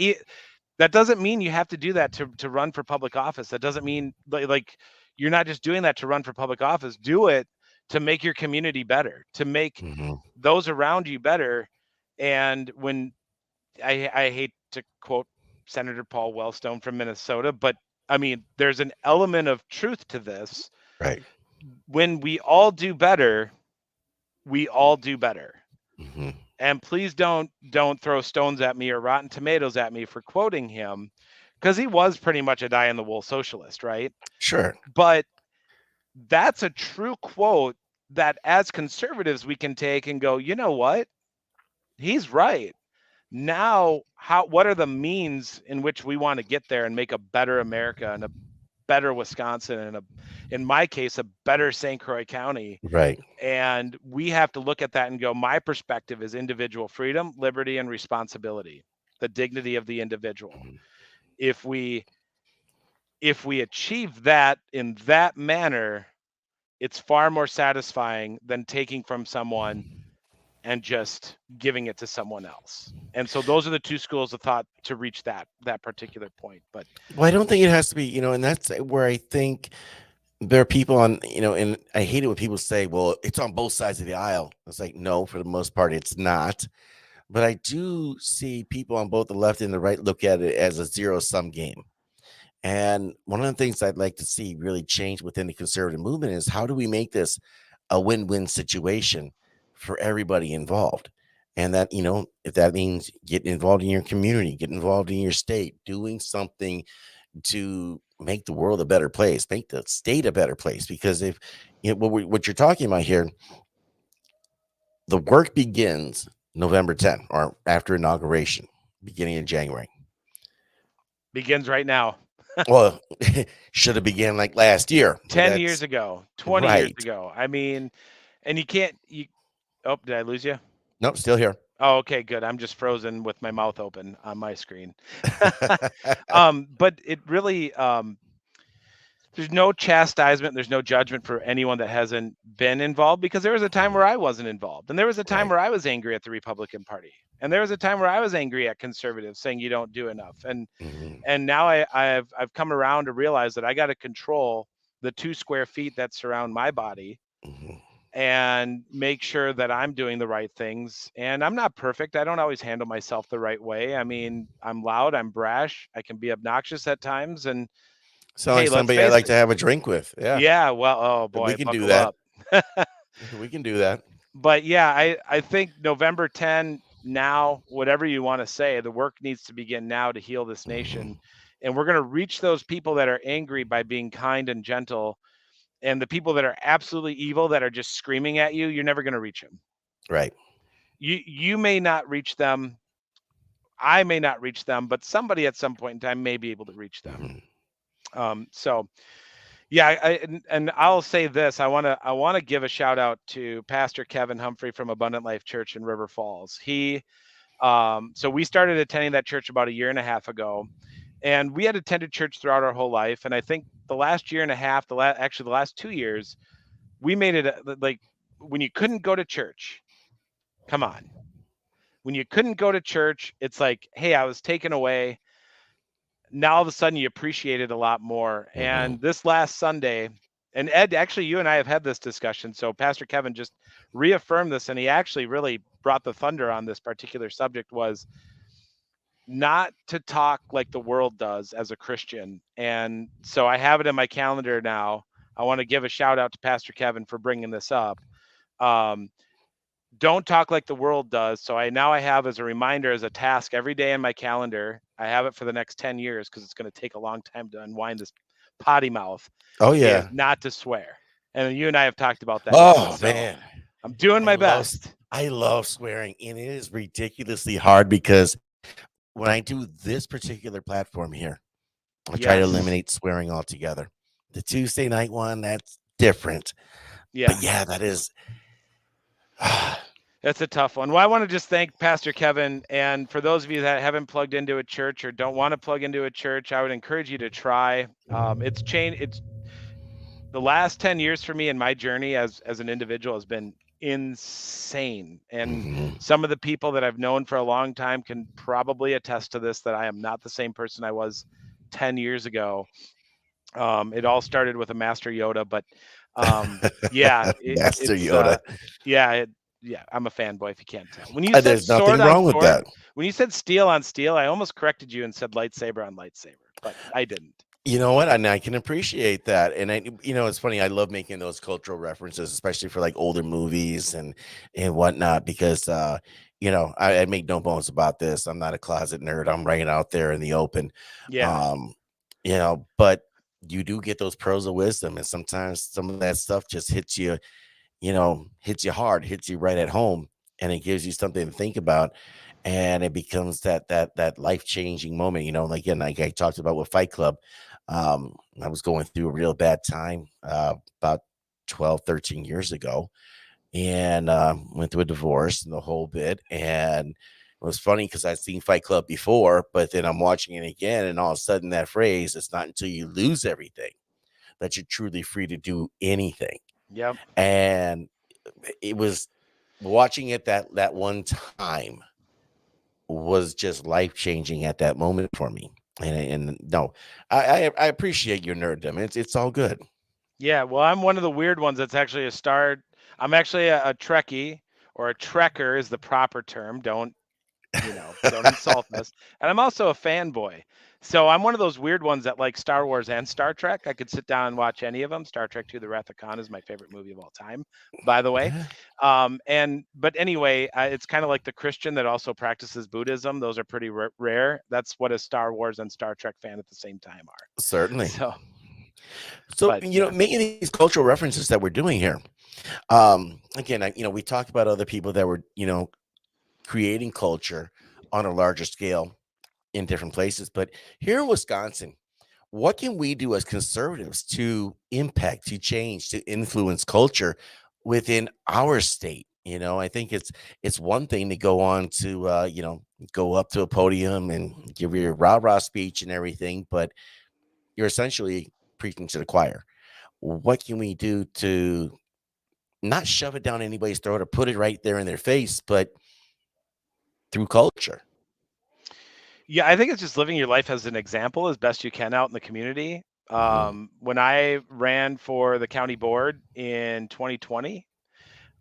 That doesn't mean you have to do that to run for public office. That doesn't mean like you're not just doing that to run for public office. Do it to make your community better, to make Hmm. those around you better. And when I hate to quote Senator Paul Wellstone from Minnesota, but I mean, there's an element of truth to this. Right. When we all do better, we all do better. Hmm. And please don't throw stones at me or rotten tomatoes at me for quoting him, because he was pretty much a die-in-the-wool socialist, right? Sure. But that's a true quote that as conservatives we can take and go, you know what? He's right. Now, what are the means in which we want to get there and make a better America and a better Wisconsin and in my case, a better St. Croix County? Right. And we have to look at that and go, my perspective is individual freedom, liberty, and responsibility, the dignity of the individual. Mhm. If we achieve that in that manner, it's far more satisfying than taking from someone and just giving it to someone else. And so those are the two schools of thought to reach that particular point. But Well, I don't think it has to be, and that's where I think there are people on, and I hate it when people say, well, it's on both sides of the aisle. It's like, no, for the most part, it's not. But I do see people on both the left and the right look at it as a zero-sum game. And one of the things I'd like to see really change within the conservative movement is how do we make this a win-win situation for everybody involved? And that, if that means getting involved in your community, getting involved in your state, doing something to make the world a better place, make the state a better place. Because if what you're talking about here, the work begins November 10th or after inauguration, beginning of January. begins right now. Well, should have began like last year. 10 years ago, 20 years Right. ago. I mean, and oh, did I lose you? Nope, still here. Oh, okay, good. I'm just frozen with my mouth open on my screen. But it really, there's no chastisement, there's no judgment for anyone that hasn't been involved, because there was a time where I wasn't involved, and there was a time Right. where I was angry at the Republican Party, and there was a time where I was angry at conservatives saying you don't do enough, and Mhm, now I've come around to realize that I got to control the 2 square feet that surround my body mhm. and make sure that I'm doing the right things. And I'm not perfect. I don't always handle myself the right way. I mean, I'm loud, I'm brash, I can be obnoxious at times. And Sound like hey, let's somebody I'd face like it. to have a drink with. Yeah, Yeah, well, oh we boy, can do buckle that. up. We can do that. But yeah, I think November 10 now, whatever you want to say, the work needs to begin now to heal this Mhm. nation. And we're going to reach those people that are angry by being kind and gentle. And the people that are absolutely evil that are just screaming at you, you're never going to reach them. Right. You may not reach them. I may not reach them, but somebody at some point in time may be able to reach them. Mhm. So yeah, and I'll say this: I want to give a shout out to Pastor Kevin Humphrey from Abundant Life Church in River Falls. So we started attending that church about a year and a half ago, and we had attended church throughout our whole life. And I think the last year and a half, actually the last 2 years, we made it like when you couldn't go to church. Come on, when you couldn't go to church, it's like, hey, I was taken away. Now all of a sudden you appreciate it a lot more. Mhm. And this last Sunday, and Ed, actually, you and I have had this discussion. So Pastor Kevin just reaffirmed this, and he actually really brought the thunder on this particular subject, was not to talk like the world does as a Christian. And so I have it in my calendar now. I want to give a shout out to Pastor Kevin for bringing this up. Um, don't talk like the world does. So I have as a reminder, as a task every day in my calendar. I have it for the next 10 years because it's going to take a long time to unwind this potty mouth, Oh is yeah. not to swear. And you and I have talked about that. Oh So man, I'm doing I my love best. I love swearing, and it is ridiculously hard because when I do this particular platform here, I try to Yes. eliminate swearing altogether. The Tuesday night one, that's different. But Yeah. yeah, that is That's a tough one. Well, I want to just thank Pastor Kevin. And for those of you that haven't plugged into a church or don't want to plug into a church, I would encourage you to try. It's changed. It's the last 10 years for me in my journey as an individual has been insane. And Mhm. some of the people that I've known for a long time can probably attest to this, that I am not the same person I was 10 years ago. It all started with a Master Yoda, but yeah, Master it's Yoda. yeah, yeah, I'm a fanboy if you can't tell. When you said There's sword nothing on wrong with sword, that. when you said steel on steel, I almost corrected you and said lightsaber on lightsaber, but I didn't. You know what? And I can appreciate that. And it's funny. I love making those cultural references, especially for like older movies and whatnot, because I make no bones about this. I'm not a closet nerd. I'm right out there in the open. Yeah. Um, but you do get those pearls of wisdom, and sometimes some of that stuff just hits you hard, hits you right at home, and it gives you something to think about, and it becomes that life-changing moment, like, again, like I talked about with Fight Club. I was going through a real bad time about 12, 13 years ago, and went through a divorce and the whole bit. And it was funny because I'd seen Fight Club before, but then I'm watching it again, and all of a sudden that phrase, "It's not until you lose everything that you're truly free to do anything." Yep. And it was watching it that one time was just life changing at that moment for me. And no, I appreciate your nerddom. It's all good. Yeah, well, I'm one of the weird ones that's actually a star. I'm actually a Trekkie, or a Trekker is the proper term. Don't insult us. And I'm also a fanboy. So I'm one of those weird ones that like Star Wars and Star Trek. I could sit down and watch any of them. Star Trek 2: The Wrath of Khan is my favorite movie of all time, by the way. Yeah, And but anyway, it's kind of like the Christian that also practices Buddhism. Those are pretty rare. That's what a Star Wars and Star Trek fan at the same time are. certainly. So, So, but yeah. making these cultural references that we're doing here. Again, we talked about other people that were, creating culture on a larger scale in different places. But here in Wisconsin, what can we do as conservatives to impact, to change, to influence culture within our state? I think it's one thing to go on to go up to a podium and give your rah rah speech and everything, but you're essentially preaching to the choir. What can we do to not shove it down anybody's throat or put it right there in their face, but through culture? Yeah, I think it's just living your life as an example as best you can out in the community. Mhm. When I ran for the county board in 2020,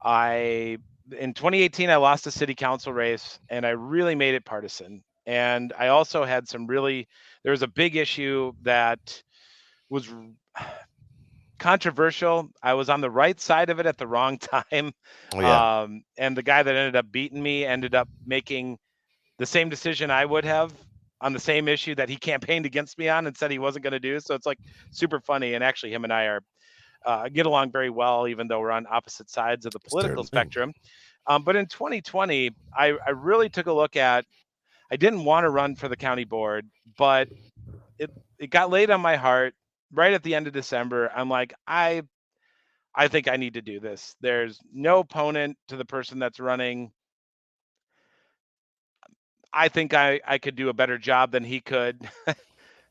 I in 2018 I lost a city council race, and I really made it partisan. And I also had there was a big issue that was controversial. I was on the right side of it at the wrong time. Oh yeah, And the guy that ended up beating me ended up making the same decision I would have on the same issue that he campaigned against me on and said he wasn't going to do. So it's like super funny. And actually, him and I are get along very well, even though we're on opposite sides of the political certainly. spectrum. But in 2020, I really took a look at. I didn't want to run for the county board, but it it got laid on my heart right at the end of December. I'm like, I think I need to do this. There's no opponent to the person that's running. I think I could do a better job than he could.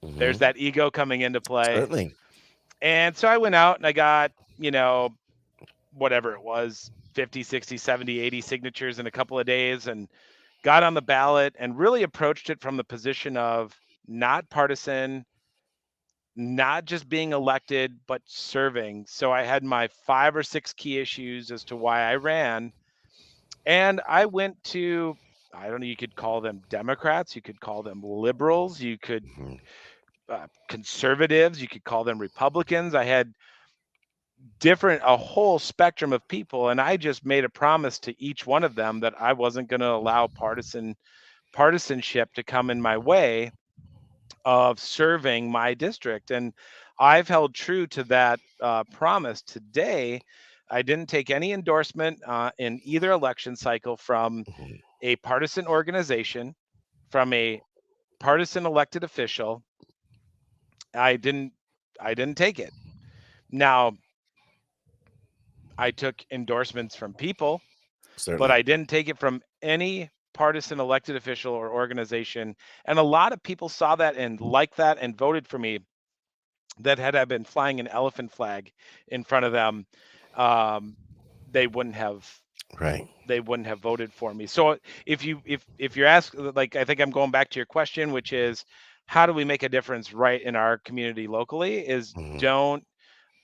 There's Hmm. that ego coming into play. Certainly. And so I went out and I got, whatever it was, 50, 60, 70, 80 signatures in a couple of days, and got on the ballot and really approached it from the position of not partisan, not just being elected, but serving. So I had my 5 or 6 key issues as to why I ran. And I went to, I don't know, you could call them Democrats, you could call them liberals, you could Mhm. conservatives, you could call them Republicans. I had a whole spectrum of people, and I just made a promise to each one of them that I wasn't going to allow partisanship to come in my way of serving my district. And I've held true to that promise today. I didn't take any endorsement in either election cycle from Mhm. a partisan organization, from a partisan elected official. I didn't I didn't take it. Now, I took endorsements from people, but Certainly. I didn't take it from any partisan elected official or organization. And a lot of people saw that and liked that and voted for me, that had I been flying an elephant flag in front of them. Um, they wouldn't have Right. voted for me. So if you're asked, like, I think I'm going back to your question, which is how do we make a difference right in our community locally, is Hmm. don't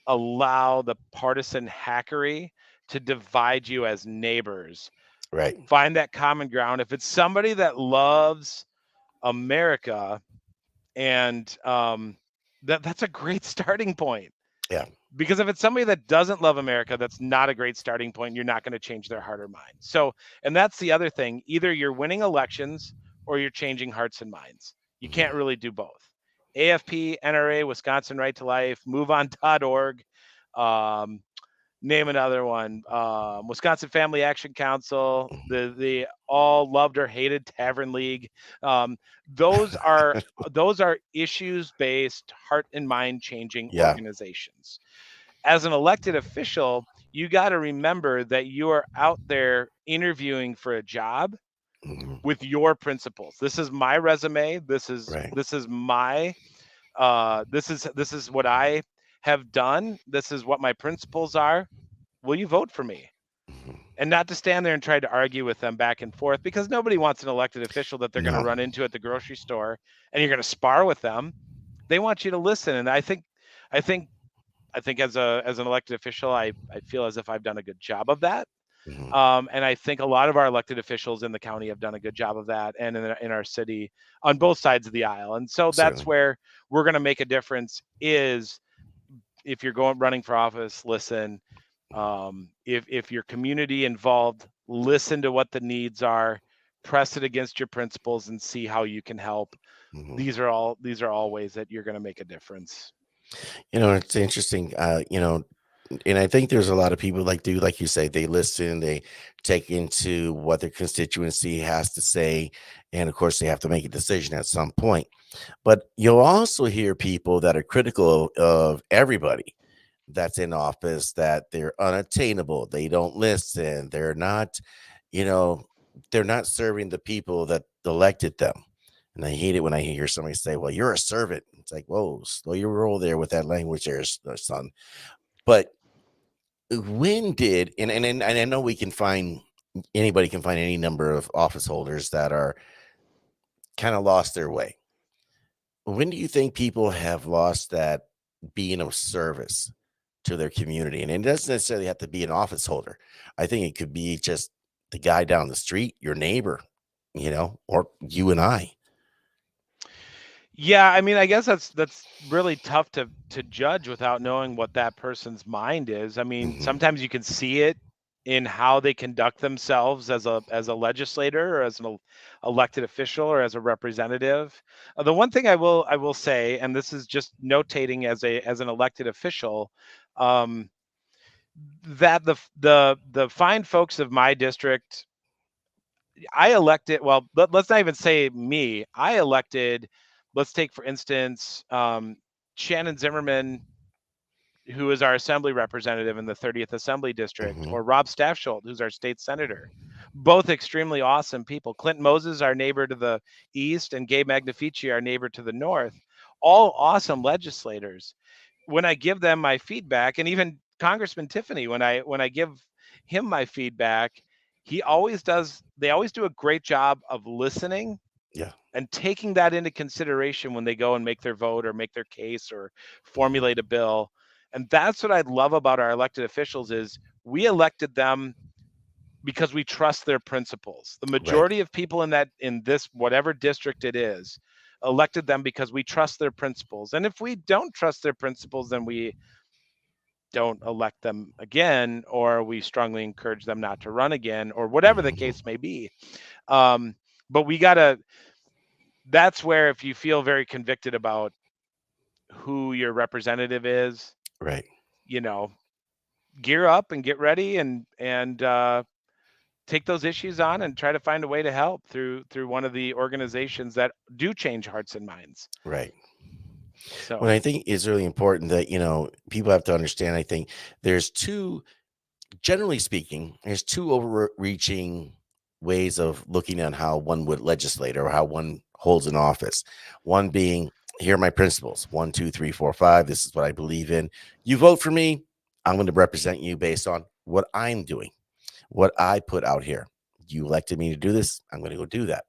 allow the partisan hackery to divide you as neighbors. Right. Find that common ground. If it's somebody that loves America, and that's a great starting point. Yeah. Because if it's somebody that doesn't love America, that's not a great starting point. You're not going to change their heart or mind. So, and that's the other thing. Either you're winning elections or you're changing hearts and minds. You can't Hmm. really do both. AFP, NRA, Wisconsin Right to Life, MoveOn.org, um, name another one. Wisconsin Family Action Council, the all loved or hated Tavern League. Um, those are issues based, heart and mind changing Yeah. organizations. As an elected official, you got to remember that you are out there interviewing for a job Hmm. with your principles. This is my resume. Right. This is my this is what I have done. This is what my principles are. Will you vote for me? Hmm. And not to stand there and try to argue with them back and forth, because nobody wants an elected official that they're going to No. run into at the grocery store and you're going to spar with them. They want you to listen. And I think I think as an elected official, I feel as if I've done a good job of that. Hmm. And I think a lot of our elected officials in the county have done a good job of that, and in our city on both sides of the aisle. And so that's Certainly. where we're going to make a difference. Is if you're going running for office, listen. If your community involved, listen to what the needs are, press it against your principles, and see how you can help. Hmm. These are all ways that you're going to make a difference. It's interesting. And I think there's a lot of people like do like you say, they listen, they take into what their constituency has to say, and of course they have to make a decision at some point. But you'll also hear people that are critical of everybody that's in office, that they're unattainable, they don't listen, you know, they're not serving the people that elected them. And I hate it when I hear somebody say, "Well, you're a servant." It's like, whoa, slow your roll there with that language there, son. But when did and I know we can find anybody can find any number of office holders that are kind of lost their way. When do you think people have lost that being of service to their community? And it doesn't necessarily have to be an office holder. I think it could be just the guy down the street, your neighbor, or you and I. Yeah, I mean, I guess that's really tough to judge without knowing what that person's mind is. I mean, Hmm. sometimes you can see it in how they conduct themselves as a legislator or as an elected official or as a representative. The one thing I will say, and this is just notating as an elected official, um, that the fine folks of my district, I elected, well, let's not even say me. I elected, let's take, for instance, Shannon Zimmerman, who is our assembly representative in the 30th Assembly District, Hmm. or Rob Staffschold, who's our state senator. Both extremely awesome people. Clint Moses, our neighbor to the east, and Gabe Magnifici, our neighbor to the north. All awesome legislators. When I give them my feedback, and even Congressman Tiffany, when I give him my feedback, they always do a great job of listening Yeah. and taking that into consideration when they go and make their vote or make their case or Hmm. formulate a bill. And that's what I love about our elected officials is we elected them because we trust their principles. The Right. majority of people in this whatever district it is elected them because we trust their principles. And if we don't trust their principles, then we don't elect them again, or we strongly encourage them not to run again, or whatever the Hmm. case may be. Um, but we gotta that's where, if you feel very convicted about who your representative is, Right. you know, gear up and get ready and take those issues on and try to find a way to help through one of the organizations that do change hearts and minds. Right. Well, So I think it's really important that, people have to understand. I think there's generally speaking, there's two overreaching ways of looking at how one would legislate or how one holds an office. One being, here are my principles: 1, 2, 3, 4, 5. This is what I believe in. You vote for me, I'm going to represent you based on what I'm doing, what I put out here. You elected me to do this. I'm going to go do that.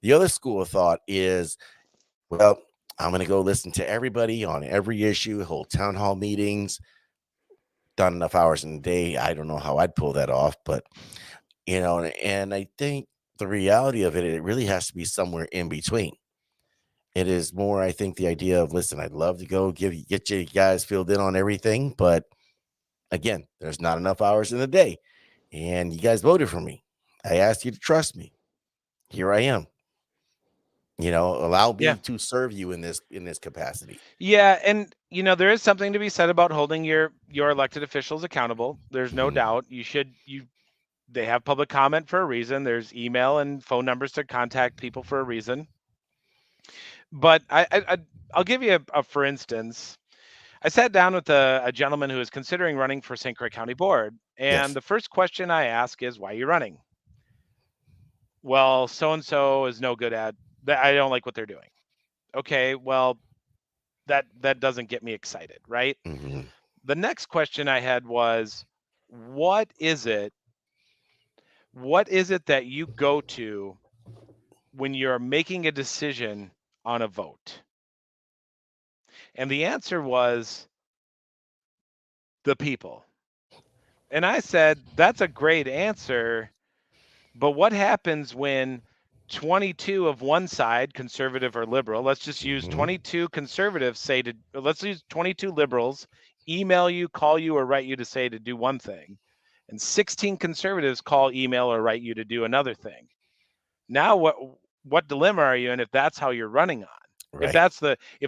The other school of thought is, well, I'm going to go listen to everybody on every issue, hold town hall meetings, done enough hours in a day. I don't know how I'd pull that off, but and I think the reality of it, it really has to be somewhere in between. It is more, I think, the idea of, listen, I'd love to go get you guys filled in on everything, but again, there's not enough hours in the day, and you guys voted for me. I asked you to trust me. Here I am. Allow Yeah. me to serve you in this capacity. Yeah, and there is something to be said about holding your elected officials accountable. There's no Mhm. doubt. They have public comment for a reason. There's email and phone numbers to contact people for a reason. But I'll give you a for instance. I sat down with a gentleman who is considering running for St. Croix County Board, and Yes. the first question I ask is, "Why are you running?" Well, so and so is no good at that. I don't like what they're doing. Okay, well, that doesn't get me excited, right? Mhm. The next question I had was, what is it? What is it that you go to when you're making a decision on a vote? And the answer was the people. And I said, that's a great answer. But what happens when 22 of one side, conservative or liberal, let's just use Mhm. 22 conservatives let's use 22 liberals email you, call you, or write you to say to do one thing, and 16 conservatives call, email, or write you to do another thing. Now what dilemma are you in if that's how you're running on? If Right.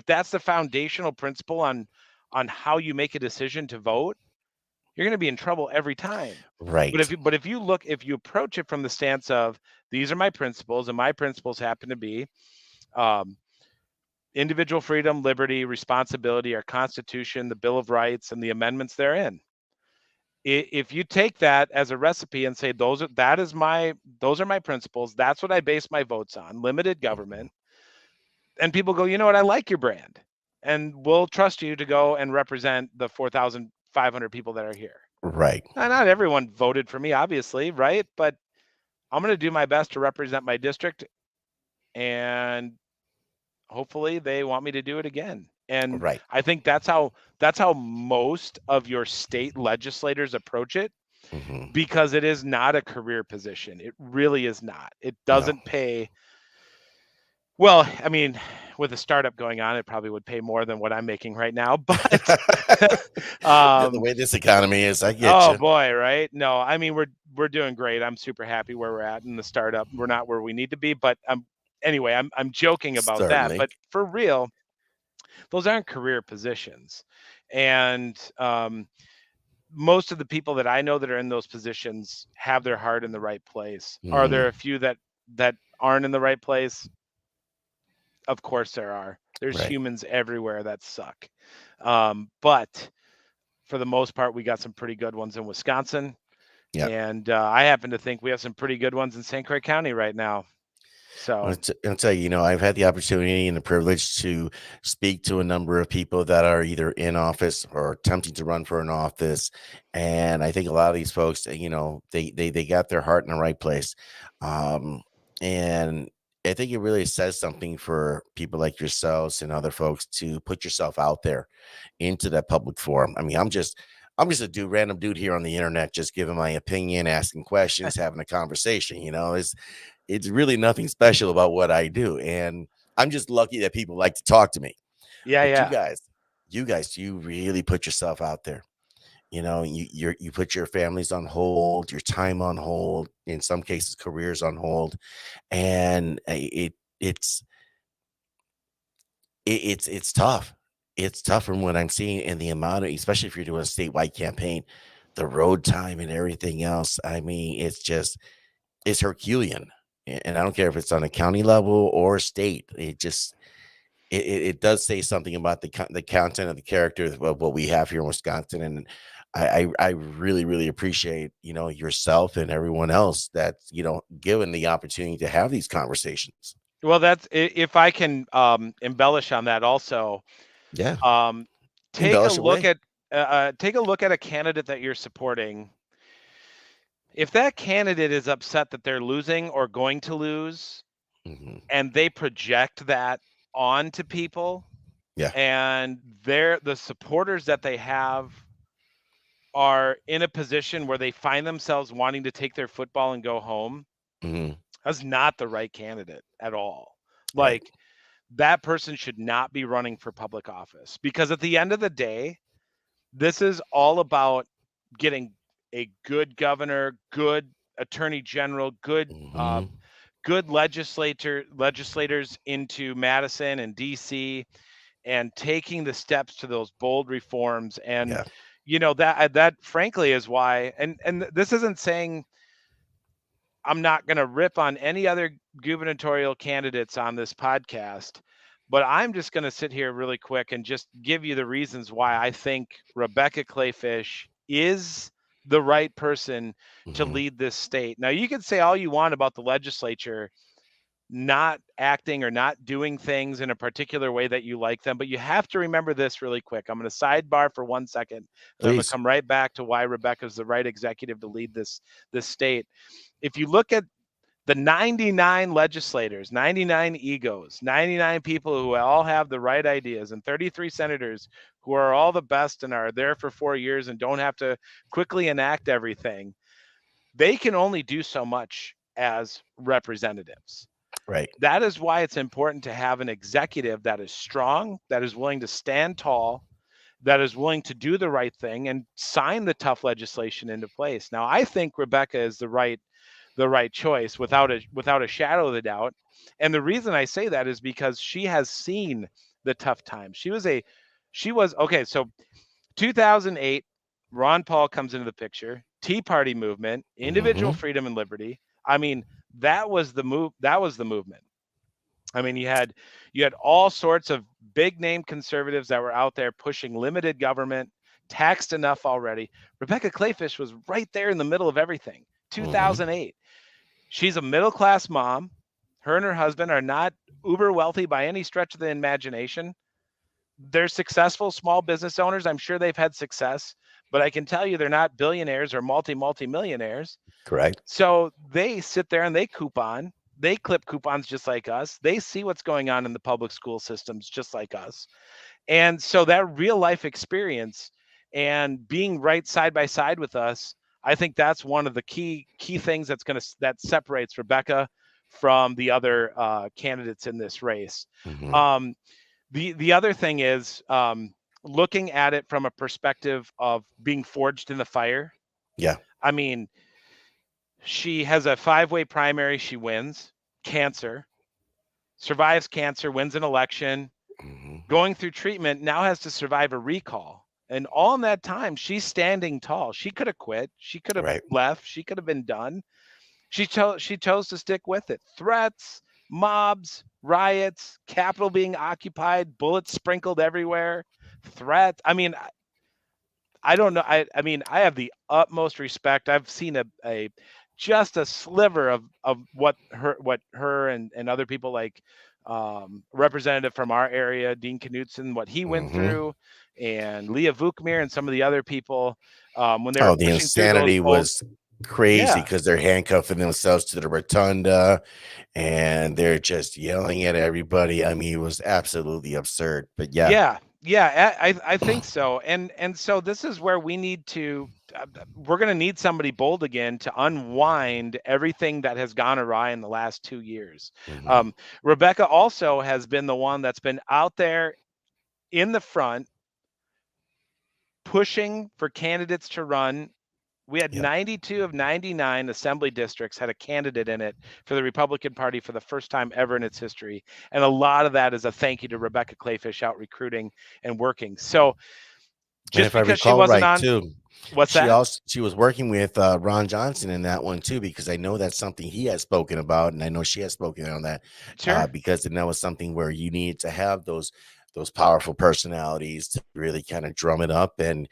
that's the foundational principle on how you make a decision to vote, you're going to be in trouble every time. But Right. if you approach it from the stance of, these are my principles, and my principles happen to be um, individual freedom, liberty, responsibility, our Constitution, the Bill of Rights, and the amendments therein. If you take that as a recipe and say those are my principles, that's what I base my votes on, limited Mhm. government, and people go, you know what, I like your brand, and we'll trust you to go and represent the 4,500 people that are here. Right. Not everyone voted for me, obviously, right? But I'm going to do my best to represent my district, and hopefully they want me to do it again. And Right. I think that's how most of your state legislators approach it, Mhm. because it is not a career position. It really is not. It No. doesn't pay well. I mean, with a startup going on, it probably would pay more than what I'm making right now, but The um way this economy is, I get oh you. boy, right? No, I mean we're doing great. I'm super happy where we're at in the startup. We're not where we need to be, but anyway, I'm joking about that. Certainly. But for real, those aren't career positions. And most of the people that I know that are in those positions have their heart in the right place. Are there Mhm. a few that aren't in the right place? Of course there are. There's Right. humans everywhere that suck. But for the most part, we got some pretty good ones in Wisconsin. Yeah. And I happen to think we have some pretty good ones in St. Croix County right now. So, I'll tell you, I've had the opportunity and the privilege to speak to a number of people that are either in office or attempting to run for an office, and I think a lot of these folks, they got their heart in the right place, and I think it really says something for people like yourselves and other folks to put yourself out there into that public forum. I mean, I'm just a random dude here on the internet, just giving my opinion, asking questions, having a conversation. It's really nothing special about what I do, and I'm just lucky that people like to talk to me. yeah, But yeah. you really put yourself out there. You put your families on hold, your time on hold, in some cases, careers on hold, and it's tough. It's tough from what I'm seeing, and the amount of, especially if you're doing a statewide campaign, the road time and everything else. I mean, it's Herculean, and I don't care if it's on a county level or state. It does say something about the content of the character of what we have here in Wisconsin, and I really really appreciate yourself and everyone else that's given the opportunity to have these conversations. Well, if I can embellish on that also, Yeah, um, take a embellish look away. at take a look at a candidate that you're supporting, If that candidate is upset that they're losing or going to lose, Hmm. and they project that onto people, Yeah. and the supporters that they have are in a position where they find themselves wanting to take their football and go home, Hmm. that's not the right candidate at all. Right. Like, that person should not be running for public office, because at the end of the day, this is all about getting a good governor, good attorney general, Hmm. good legislators into Madison and DC, and taking the steps to those bold reforms. And Yeah. that frankly is why, and this isn't saying I'm not going to rip on any other gubernatorial candidates on this podcast, but I'm just going to sit here really quick and just give you the reasons why I think Rebecca Clayfish is the right person to Hmm. lead this state. Now, you can say all you want about the legislature not acting or not doing things in a particular way that you like them, but you have to remember this really quick. I'm going to sidebar for 1 second, and I'm going to Please. come right back to why Rebecca is the right executive to lead this state. If you look at the 99 legislators, 99 egos, 99 people who all have the right ideas, and 33 senators who are all the best and are there for 4 years and don't have to quickly enact everything, they can only do so much as representatives. Right. That is why it's important to have an executive that is strong, that is willing to stand tall, that is willing to do the right thing and sign the tough legislation into place. Now, I think Rebecca is the right choice without a shadow of a doubt. And the reason I say that is because she has seen the tough times. She was okay, so 2008, Ron Paul comes into the picture, Tea Party movement, individual Hmm. freedom and liberty. I mean, that was the movement. I mean, you had all sorts of big name conservatives that were out there pushing limited government, taxed enough already. Rebecca Clayfish was right there in the middle of everything. Hmm. 2008. She's a middle class mom. Her and her husband are not uber wealthy by any stretch of the imagination. They're successful small business owners. I'm sure they've had success, but I can tell you they're not billionaires or multi millionaires. Correct. So they sit there and they coupon. They clip coupons just like us. They see what's going on in the public school systems just like us. And so that real life experience and being right side by side with us, I think that's one of the key things that separates Rebecca from the other candidates in this race. Hmm. Um, the other thing is, looking at it from a perspective of being forged in the fire. Yeah. I mean, she has a 5-way primary. She wins cancer, survives cancer, wins an election, Hmm. going through treatment, now has to survive a recall. And all in that time, she's standing tall. She could have quit. She could have Right. left. She could have been done. She chose to stick with it. Threats, mobs, riots, Capitol being occupied, bullets sprinkled everywhere. Threat. I mean, I don't know. I mean, I have the utmost respect. I've seen a just a sliver of what her and other people like, representative from our area, Dean Knutson, what he went Hmm. through, and Leah Vukmir and some of the other people, when they were Oh, the pushing through those insanity bold. was crazy Yeah, because they're handcuffing themselves to the rotunda and they're just yelling at everybody. I mean, it was absolutely absurd. But yeah. yeah, yeah. I think so. And so this is where we need to. We're going to need somebody bold again to unwind everything that has gone awry in the last 2 years. Hmm. Um, Rebecca also has been the one that's been out there in the front pushing for candidates to run. We had Yep. 92 of 99 assembly districts had a candidate in it for the Republican Party for the first time ever in its history. And a lot of that is a thank you to Rebecca Clayfish out recruiting and working. So And just if I because she recall wasn't right, on, too, what's that? she was working with Ron Johnson in that one too, because I know that's something he has spoken about, and I know she has spoken on that Sure. because that was something where you need to have those powerful personalities to really kind of drum it up and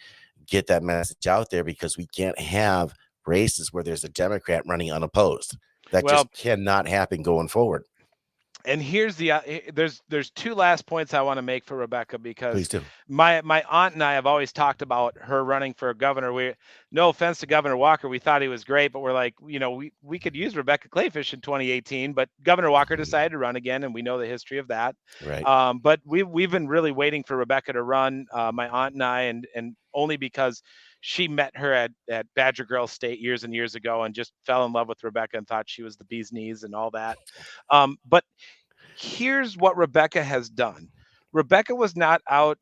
get that message out there because we can't have races where there's a Democrat running unopposed. That Well, just cannot happen going forward. And here's the there's two last points I want to make for Rebecca, Please because do. my aunt and I have always talked about her running for governor. We, no offense to Governor Walker, we thought he was great, but we're like, we could use Rebecca Clayfish in 2018, but Governor Walker Mhm. decided to run again, and we know the history of that. Right. But we've been really waiting for Rebecca to run, my aunt and I, and only because she met her at Badger Girl State years and years ago and just fell in love with Rebecca and thought she was the bee's knees and all that. But here's what Rebecca has done. Rebecca was not out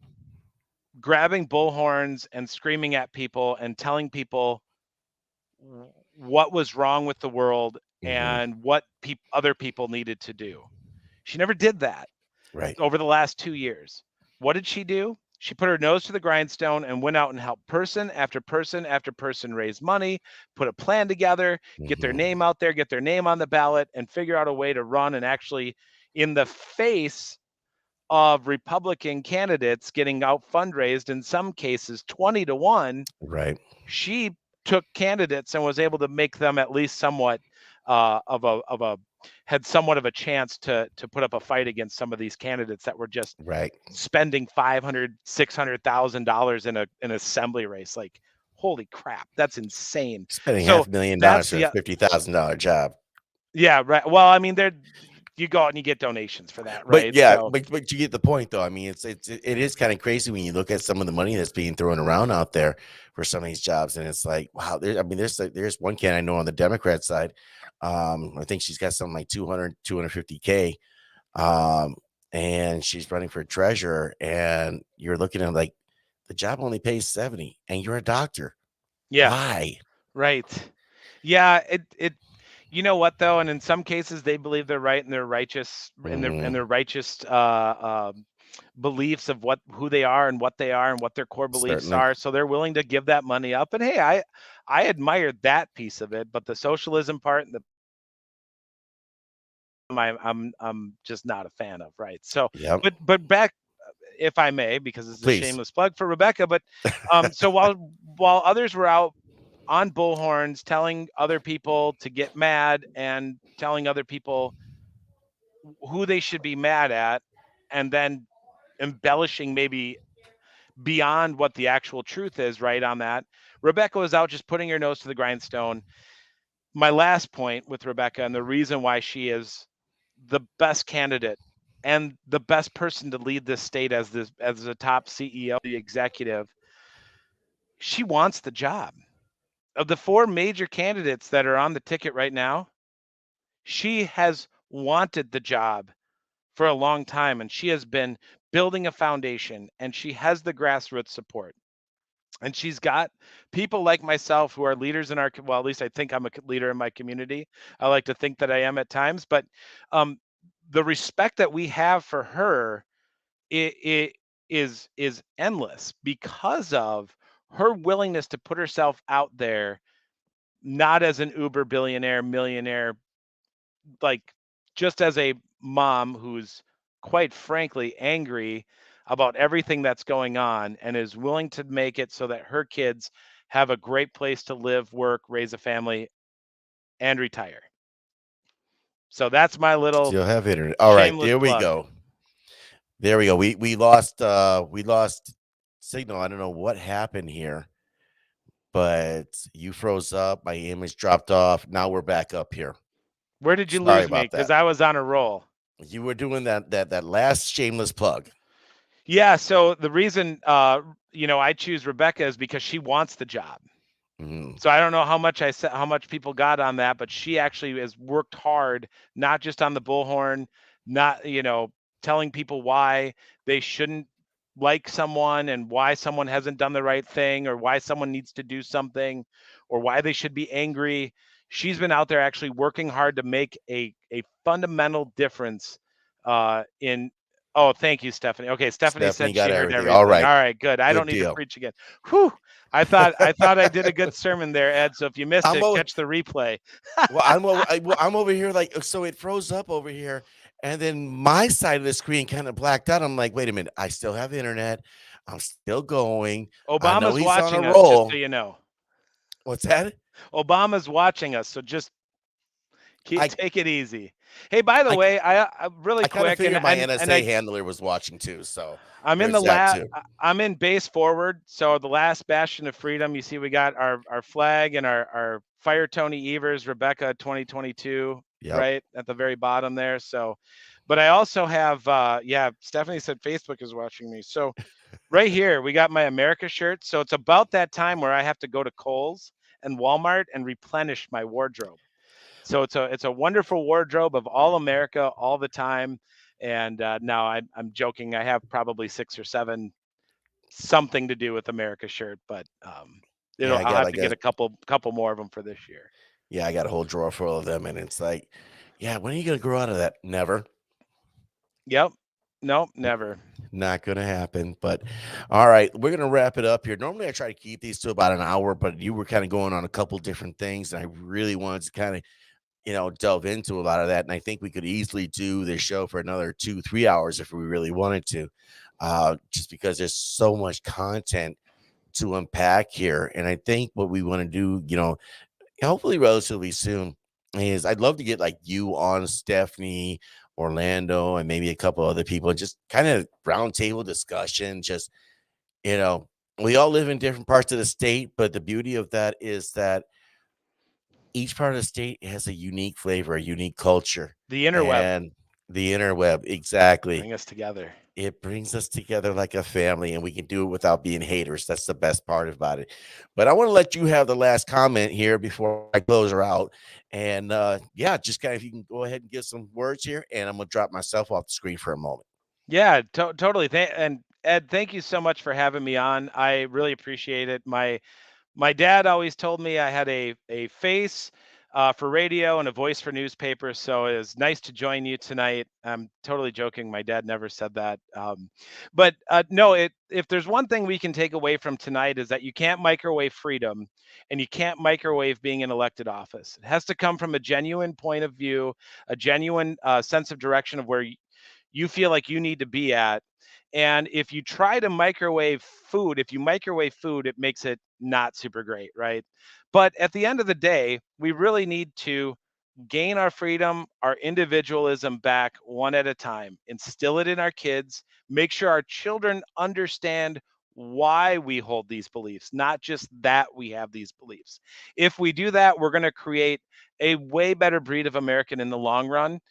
grabbing bullhorns and screaming at people and telling people what was wrong with the world Hmm. and what other people needed to do. She never did that Right. over the last 2 years. What did she do? She put her nose to the grindstone and went out and helped person after person after person raise money, put a plan together, get their Hmm. name out there, get their name on the ballot, and figure out a way to run and actually, in the face of Republican candidates getting out fundraised, in some cases 20 to 1, Right. she took candidates and was able to make them at least somewhat of a had somewhat of a chance to put up a fight against some of these candidates that were just Right. spending 500, $600,000 in an assembly race. Like, holy crap, that's insane. Spending So half a million that's dollars for a the $50,000 job. yeah, right. Well, I mean, there you go out and you get donations for that, But right? yeah, So but you get the point though. I mean, it is kind of crazy when you look at some of the money that's being thrown around out there for some of these jobs, and it's like, wow. I mean, there's one kid I know on the Democrat side. I think she's got something like 250K, um, and she's running for treasurer, and you're looking at like the job only pays 70, and you're a doctor. yeah, Why? right. Yeah, it you know what though, and in some cases they believe they're right and they're righteous and Hmm. their righteous beliefs of what who they are and what they are and what their core beliefs Certainly. are. So they're willing to give that money up. And hey, I admired that piece of it, but the socialism part and the I'm just not a fan of, right? So, Yep. but back, if I may, because this is a Please. shameless plug for Rebecca. But so while others were out on bullhorns telling other people to get mad and telling other people who they should be mad at, and then embellishing maybe beyond what the actual truth is, right? On that, Rebecca was out just putting her nose to the grindstone. My last point with Rebecca, and the reason why she is the best candidate and the best person to lead this state as the top CEO, the executive, she wants the job. Of the four major candidates that are on the ticket right now, she has wanted the job for a long time, and she has been building a foundation, and she has the grassroots support. And she's got people like myself who are leaders in our, well, at least I think I'm a leader in my community. I like to think that I am at times, but um, the respect that we have for her, it is endless because of her willingness to put herself out there, not as an uber billionaire millionaire, like just as a mom who's quite frankly angry about everything that's going on and is willing to make it so that her kids have a great place to live, work, raise a family, and retire. So that's my little Still have internet. All right, shameless there we plug. go. There we go. We lost signal. I don't know what happened here, but you froze up. My image dropped off. Now we're back up here. Where did you Sorry lose me? about Because that. I was on a roll. You were doing that last shameless plug. Yeah. So the reason, I choose Rebecca is because she wants the job. Mhm. So I don't know how much I said, how much people got on that, but she actually has worked hard, not just on the bullhorn, not, telling people why they shouldn't like someone and why someone hasn't done the right thing or why someone needs to do something or why they should be angry. She's been out there actually working hard to make a fundamental difference in. Oh, thank you, Stephanie. Okay, Stephanie Stephanie said got she heard everything. All everything. All right. right, good. I don't Good need to deal. preach again. Whew. I thought I did a good sermon there, Ed. So if you missed I'm it, over catch the replay. I'm over here like so it froze up over here and then my side of the screen kind of blacked out. I'm like, "Wait a minute. I still have internet. I'm still going. I know Obama's he's on a watching us, just so roll." you know. What's that? Obama's watching us, so just I take it easy. Hey, by the I way, I really I kind of quick, figured my and NSA handler was watching too, so I'm in there's that too. I'm in base forward, so the last bastion of freedom. You see, we got our flag and our Fire Tony Evers, Rebecca 2022, Yep. right at the very bottom there. So, but I also have, yeah, Stephanie said Facebook is watching me. So right here, we got my America shirt. So it's about that time where I have to go to Kohl's and Walmart and replenish my wardrobe. So it's a wonderful wardrobe of all America all the time. And now I'm joking. I have probably 6 or 7 something to do with America shirt, but Yeah, it'll I I'll got have I to get guess a couple more of them for this year. yeah, I got a whole drawer full of them, and it's like, yeah, when are you gonna grow out of that? Never. Yep. Nope. Never. Not gonna happen. But all right, we're gonna wrap it up here. Normally I try to keep these to about an hour, but you were kind of going on a couple different things, and I really wanted to kind of delve into a lot of that. And I think we could easily do this show for another 2, 3 hours if we really wanted to, just because there's so much content to unpack here. And I think what we want to do, hopefully relatively soon, is I'd love to get like you on, Stephanie, Orlando, and maybe a couple other people, and just kind of roundtable discussion. Just, you know, we all live in different parts of the state, but the beauty of that is that each part of the state has a unique flavor, a unique culture, The interweb and the interweb, exactly. bring us together. It brings us together like a family, and we can do it without being haters. That's the best part about it. But I want to let you have the last comment here before I close her out. And yeah, just kind of if you can go ahead and give some words here, and I'm gonna drop myself off the screen for a moment. Yeah, totally. And Ed, thank you so much for having me on. I really appreciate it. My dad always told me I had a face for radio and a voice for newspapers. So it was nice to join you tonight. I'm totally joking. My dad never said that. But no, if there's one thing we can take away from tonight is that you can't microwave freedom and you can't microwave being in elected office. It has to come from a genuine point of view, a genuine sense of direction of where you feel like you need to be at. And if you try to microwave food, if you microwave food, it makes it not super great, right? But at the end of the day, we really need to gain our freedom, our individualism back one at a time, instill it in our kids, make sure our children understand why we hold these beliefs, not just that we have these beliefs. If we do that, we're going to create a way better breed of American in the long run,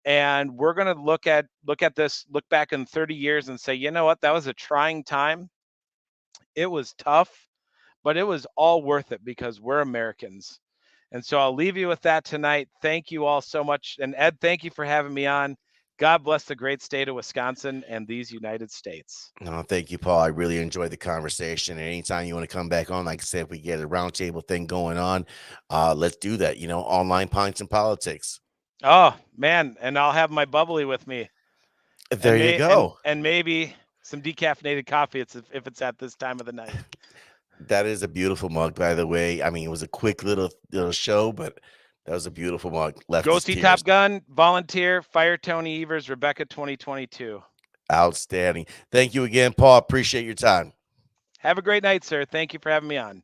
and we're going to look at this, look back in 30 years and say, you know what, that was a trying time. It was tough, but it was all worth it because we're Americans. And so I'll leave you with that tonight. Thank you all so much. And Ed, thank you for having me on. God bless the great state of Wisconsin and these United States. No, thank you, Paul. I really enjoyed the conversation. And anytime you want to come back on, like I said, if we get a roundtable thing going on, let's do that. Online pints and politics. Oh man, and I'll have my bubbly with me, There you go. and maybe some decaffeinated coffee. If it's at this time of the night. That is a beautiful mug, by the way. I mean, it was a quick little show, but that was a beautiful mug. Left us Ghosty tears. Top Gun, volunteer, Fire Tony Evers, Rebecca 2022. Outstanding. Thank you again, Paul. Appreciate your time. Have a great night, sir. Thank you for having me on.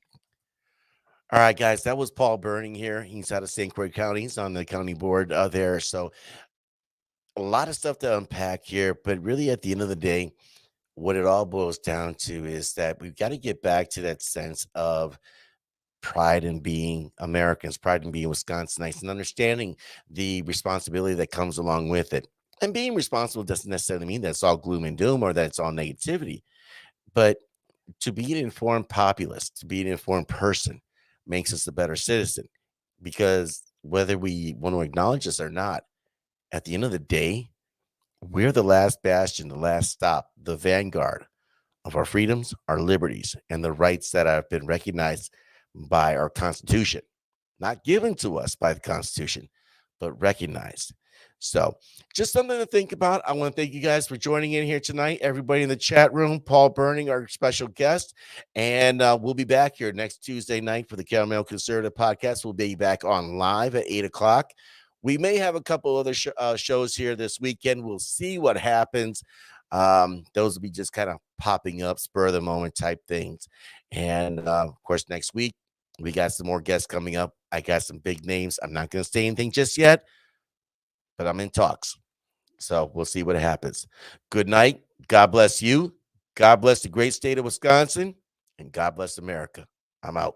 All right, guys. That was Paul Berning here. He's out of St. Croix County. He's on the county board there. So a lot of stuff to unpack here, but really at the end of the day, what it all boils down to is that we've got to get back to that sense of pride in being Americans, pride in being Wisconsinites, and understanding the responsibility that comes along with it. And being responsible doesn't necessarily mean that it's all gloom and doom or that it's all negativity, but to be an informed populace, to be an informed person, makes us a better citizen. Because whether we want to acknowledge this or not, at the end of the day, we're the last bastion, the last stop, the vanguard of our freedoms, our liberties, and the rights that have been recognized by our Constitution, not given to us by the Constitution, but recognized. So, just something to think about. I want to thank you guys for joining in here tonight. Everybody in the chat room, Paul Berning, our special guest. And we'll be back here next Tuesday night for the Caramel Conservative Podcast. We'll be back on live at 8 o'clock. We may have a couple other shows here this weekend. We'll see what happens. Those will be just kind of popping up, spur of the moment type things. And of course, next week, we got some more guests coming up. I got some big names. I'm not going to say anything just yet, but I'm in talks. So we'll see what happens. Good night. God bless you. God bless the great state of Wisconsin, and God bless America. I'm out.